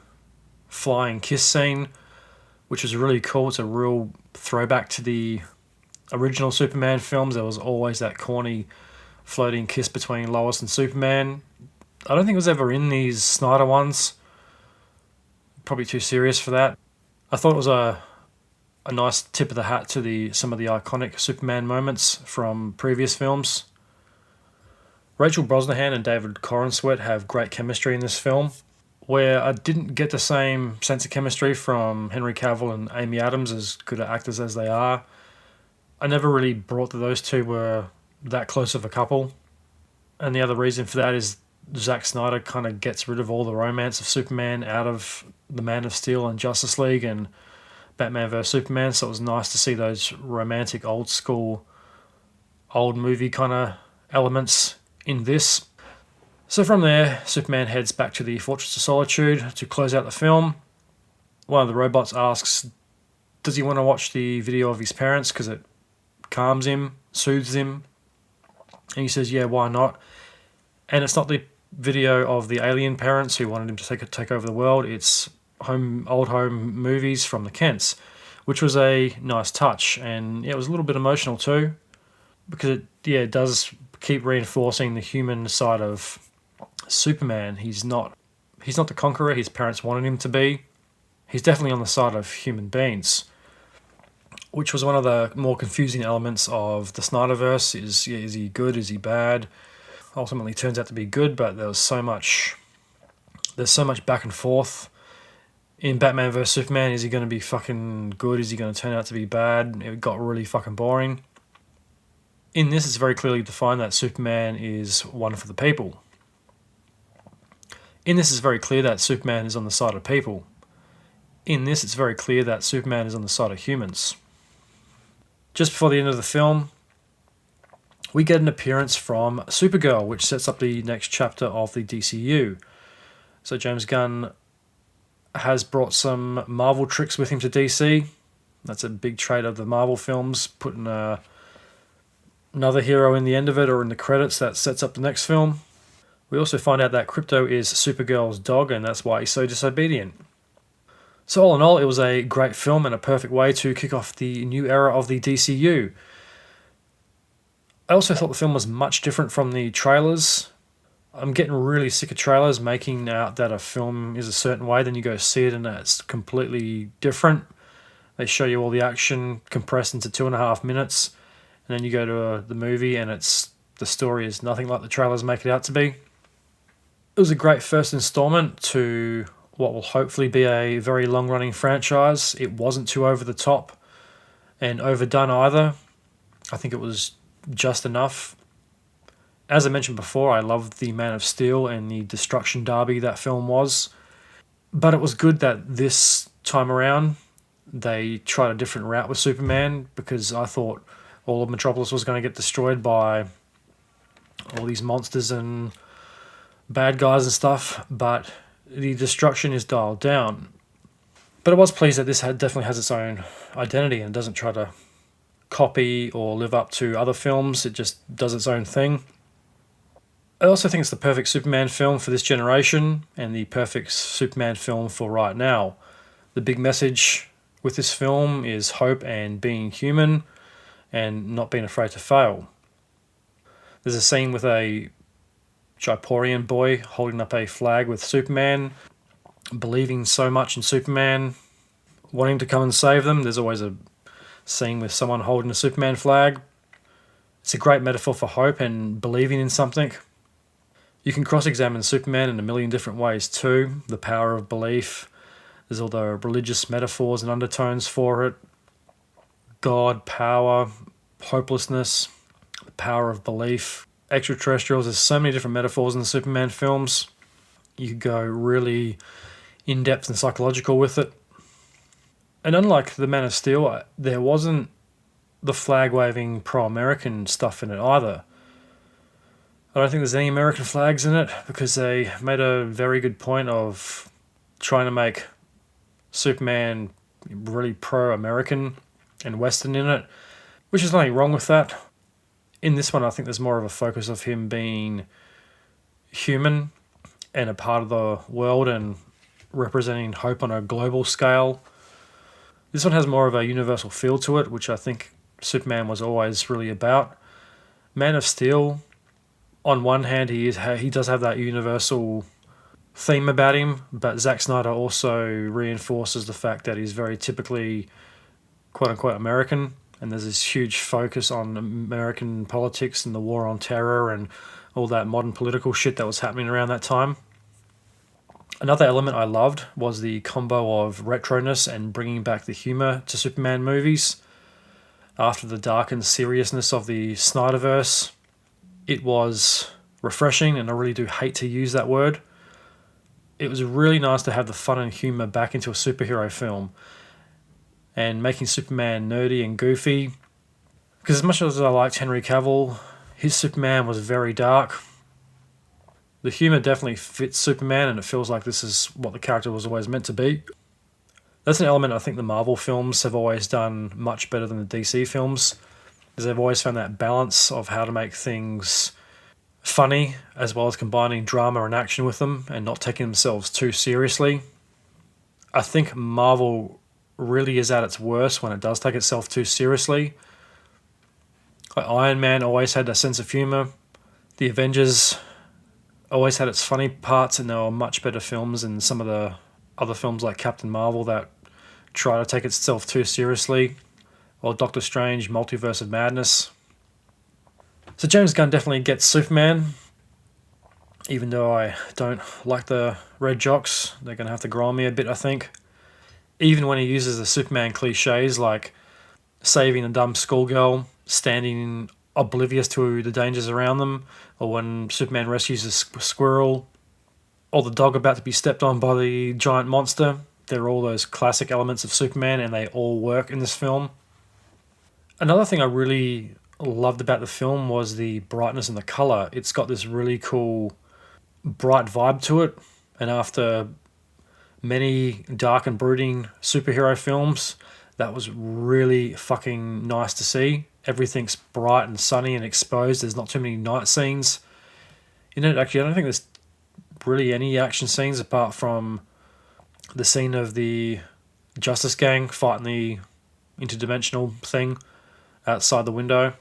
flying kiss scene, which is really cool. It's a real throwback to the original Superman films. There was always that corny floating kiss between Lois and Superman. I don't think it was ever in these Snyder ones. Probably too serious for that. I thought it was a nice tip of the hat to some of the iconic Superman moments from previous films. Rachel Brosnahan and David Corenswet have great chemistry in this film, where I didn't get the same sense of chemistry from Henry Cavill and Amy Adams, as good actors as they are. I never really brought that those two were that close of a couple. And the other reason for that is Zack Snyder kind of gets rid of all the romance of Superman out of the Man of Steel and Justice League and Batman vs Superman, so it was nice to see those romantic old school, old movie kind of elements in this. So from there, Superman heads back to the Fortress of Solitude to close out the film. One of the robots asks, does he want to watch the video of his parents because it calms him, soothes him? And he says, yeah, why not? And it's not the video of the alien parents who wanted him to take over the world. It's old home movies from the Kents, which was a nice touch. And it was a little bit emotional too, because it does keep reinforcing the human side of Superman. He's not the conqueror his parents wanted him to be. He's definitely on the side of human beings, which was one of the more confusing elements of the Snyderverse. Is he good? Is he bad? Ultimately turns out to be good, but there's so much back and forth. In Batman vs Superman, is he going to be fucking good? Is he going to turn out to be bad? It got really fucking boring. In this, it's very clearly defined that Superman is one for the people. In this, it's very clear that Superman is on the side of people. In this, it's very clear that Superman is on the side of humans. Just before the end of the film, we get an appearance from Supergirl, which sets up the next chapter of the DCEU. So James Gunn has brought some Marvel tricks with him to DC. That's a big trait of the Marvel films, putting another hero in the end of it or in the credits that sets up the next film. We also find out that Crypto is Supergirl's dog, and that's why he's so disobedient. So all in all, it was a great film and a perfect way to kick off the new era of the DCU. I also thought the film was much different from the trailers. I'm getting really sick of trailers making out that a film is a certain way, then you go see it and it's completely different. They show you all the action compressed into 2.5 minutes, and then you go to the movie and the story is nothing like the trailers make it out to be. It was a great first installment to what will hopefully be a very long-running franchise. It wasn't too over the top and overdone either. I think it was just enough. As I mentioned before, I loved the Man of Steel and the destruction derby that film was. But it was good that this time around they tried a different route with Superman, because I thought all of Metropolis was going to get destroyed by all these monsters and bad guys and stuff, but the destruction is dialed down. But I was pleased that this definitely has its own identity and doesn't try to copy or live up to other films. It just does its own thing. I also think it's the perfect Superman film for this generation and the perfect Superman film for right now. The big message with this film is hope and being human and not being afraid to fail. There's a scene with a Jyporian boy holding up a flag with Superman, believing so much in Superman, wanting to come and save them. There's always a scene with someone holding a Superman flag. It's a great metaphor for hope and believing in something. You can cross-examine Superman in a million different ways too. The power of belief. There's all the religious metaphors and undertones for it. God, power, hopelessness, the power of belief. Extraterrestrials, there's so many different metaphors in the Superman films. You could go really in-depth and psychological with it. And unlike the Man of Steel, there wasn't the flag-waving pro-American stuff in it either. I don't think there's any American flags in it, because they made a very good point of trying to make Superman really pro-American and Western in it, which is nothing wrong with that. In this one, I think there's more of a focus of him being human and a part of the world and representing hope on a global scale. This one has more of a universal feel to it, which I think Superman was always really about. Man of Steel, on one hand, he does have that universal theme about him, but Zack Snyder also reinforces the fact that he's very typically quote-unquote American, and there's this huge focus on American politics and the war on terror and all that modern political shit that was happening around that time. Another element I loved was the combo of retroness and bringing back the humour to Superman movies. After the darkened seriousness of the Snyderverse, it was refreshing, and I really do hate to use that word. It was really nice to have the fun and humour back into a superhero film, and making Superman nerdy and goofy. Because as much as I liked Henry Cavill, his Superman was very dark. The humour definitely fits Superman, and it feels like this is what the character was always meant to be. That's an element I think the Marvel films have always done much better than the DC films, because they've always found that balance of how to make things funny, as well as combining drama and action with them, and not taking themselves too seriously. I think Marvel really is at its worst when it does take itself too seriously. Like Iron Man always had a sense of humour. The Avengers always had its funny parts, and they were much better films than some of the other films like Captain Marvel that try to take itself too seriously, or Doctor Strange, Multiverse of Madness. So James Gunn definitely gets Superman, even though I don't like the red jocks. They're going to have to grow on me a bit, I think. Even when he uses the Superman cliches like saving a dumb schoolgirl, standing oblivious to the dangers around them, or when Superman rescues a squirrel, or the dog about to be stepped on by the giant monster. They're all those classic elements of Superman, and they all work in this film. Another thing I really loved about the film was the brightness and the colour. It's got this really cool bright vibe to it, and after many dark and brooding superhero films, that was really fucking nice to see. Everything's bright and sunny and exposed. There's not too many night scenes in it. Actually, I don't think there's really any action scenes apart from the scene of the Justice Gang fighting the interdimensional thing outside the window.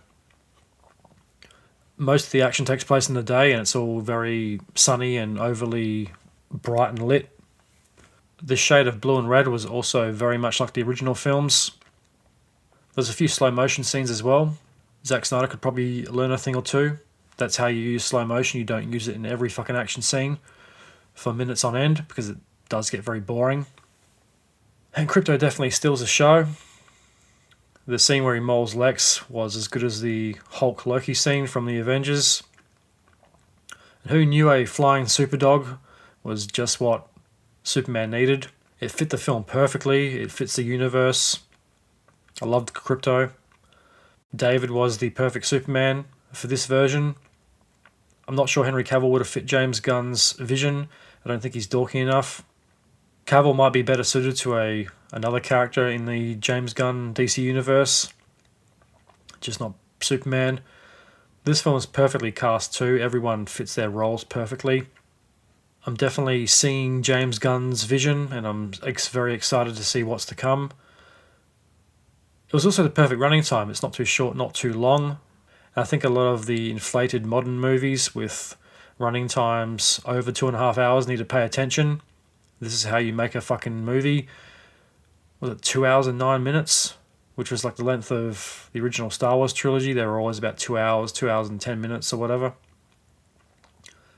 Most of the action takes place in the day, and it's all very sunny and overly bright and lit. The shade of blue and red was also very much like the original films. There's a few slow motion scenes as well. Zack Snyder could probably learn a thing or two. That's how you use slow motion. You don't use it in every fucking action scene for minutes on end, because it does get very boring. And Crypto definitely steals the show. The scene where he mauls Lex was as good as the Hulk Loki scene from the Avengers. And who knew a flying superdog was just what Superman needed? It fit the film perfectly. It fits the universe. I loved Crypto. David was the perfect Superman for this version. I'm not sure Henry Cavill would have fit James Gunn's vision. I don't think he's dorky enough. Cavill might be better suited to another character in the James Gunn DC universe, just not Superman. This film is perfectly cast too. Everyone fits their roles perfectly. I'm definitely seeing James Gunn's vision, and I'm very excited to see what's to come. It was also the perfect running time. It's not too short, not too long. I think a lot of the inflated modern movies with running times over 2.5 hours need to pay attention. This is how you make a fucking movie. Was it 2 hours and 9 minutes? Which was like the length of the original Star Wars trilogy. They were always about 2 hours, 2 hours and 10 minutes or whatever.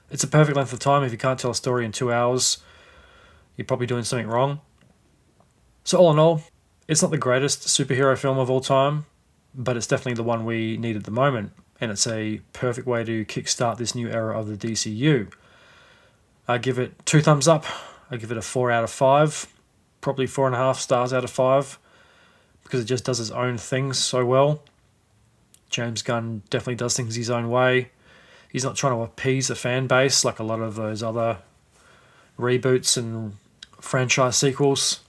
It's a perfect length of time. If you can't tell a story in 2 hours, you're probably doing something wrong. So all in all, it's not the greatest superhero film of all time, but it's definitely the one we need at the moment. And it's a perfect way to kickstart this new era of the DCU. I give it 2 thumbs up. I give it a 4 out of 5. Probably 4.5 stars out of 5. Because it just does its own things so well. James Gunn definitely does things his own way. He's not trying to appease a fan base like a lot of those other reboots and franchise sequels.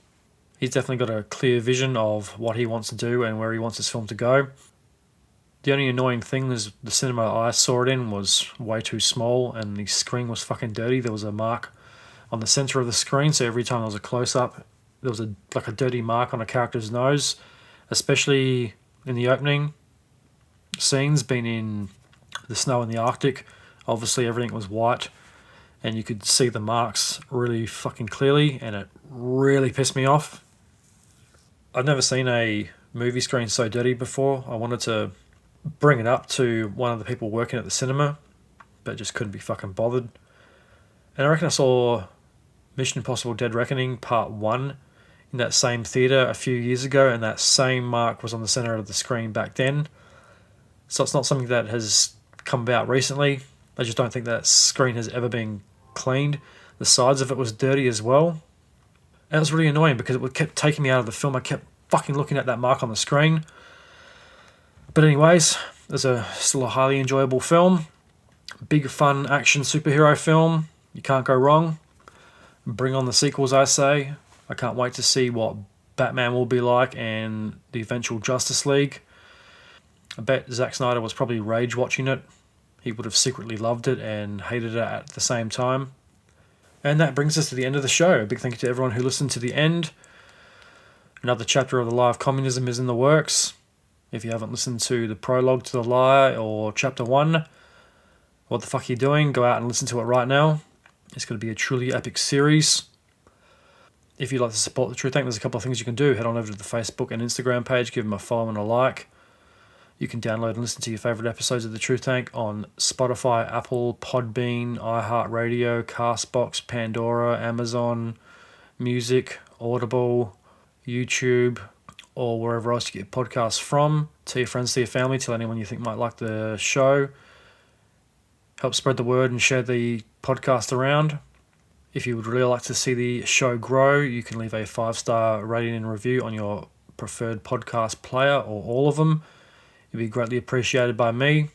He's definitely got a clear vision of what he wants to do and where he wants his film to go. The only annoying thing is the cinema I saw it in was way too small, and the screen was fucking dirty. There was a mark on the center of the screen, so every time there was a close-up, there was like a dirty mark on a character's nose, especially in the opening scenes, being in the snow in the Arctic. Obviously everything was white, and you could see the marks really fucking clearly, and it really pissed me off. I've never seen a movie screen so dirty before. I wanted to bring it up to one of the people working at the cinema, but just couldn't be fucking bothered. And I reckon I saw Mission Impossible Dead Reckoning Part 1 in that same theatre a few years ago, and that same mark was on the centre of the screen back then. So it's not something that has come about recently. I just don't think that screen has ever been cleaned. The sides of it was dirty as well. And it was really annoying because it kept taking me out of the film. I kept fucking looking at that mark on the screen. But anyways, it's still a highly enjoyable film. Big fun action superhero film. You can't go wrong. Bring on the sequels, I say. I can't wait to see what Batman will be like and the eventual Justice League. I bet Zack Snyder was probably rage watching it. He would have secretly loved it and hated it at the same time. And that brings us to the end of the show. A big thank you to everyone who listened to the end. Another chapter of The Lie of Communism is in the works. If you haven't listened to the prologue to The Lie or chapter 1, what the fuck are you doing? Go out and listen to it right now. It's going to be a truly epic series. If you'd like to support The Truth Tank, there's a couple of things you can do. Head on over to the Facebook and Instagram page, give them a follow and a like. You can download and listen to your favourite episodes of The Truth Tank on Spotify, Apple, Podbean, iHeartRadio, Castbox, Pandora, Amazon Music, Audible, YouTube, or wherever else you get podcasts from. Tell your friends, tell your family, tell anyone you think might like the show. Help spread the word and share the podcast around. If you would really like to see the show grow, you can leave a 5-star rating and review on your preferred podcast player or all of them. It'd be greatly appreciated by me.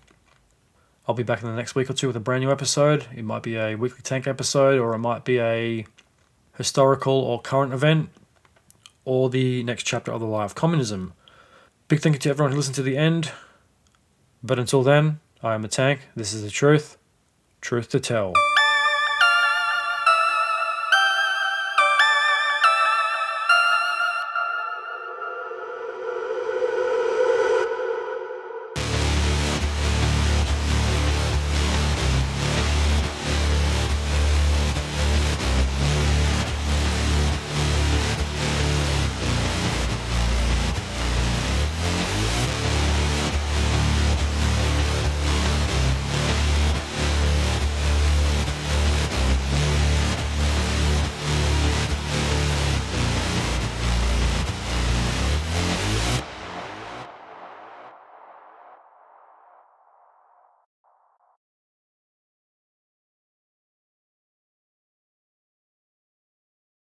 I'll be back in the next week or two with a brand new episode. It might be a weekly tank episode, or it might be a historical or current event, or the next chapter of The Lie of Communism. Big thank you to everyone who listened to the end. But until then, I am the Tank. This is The Truth. Truth to tell.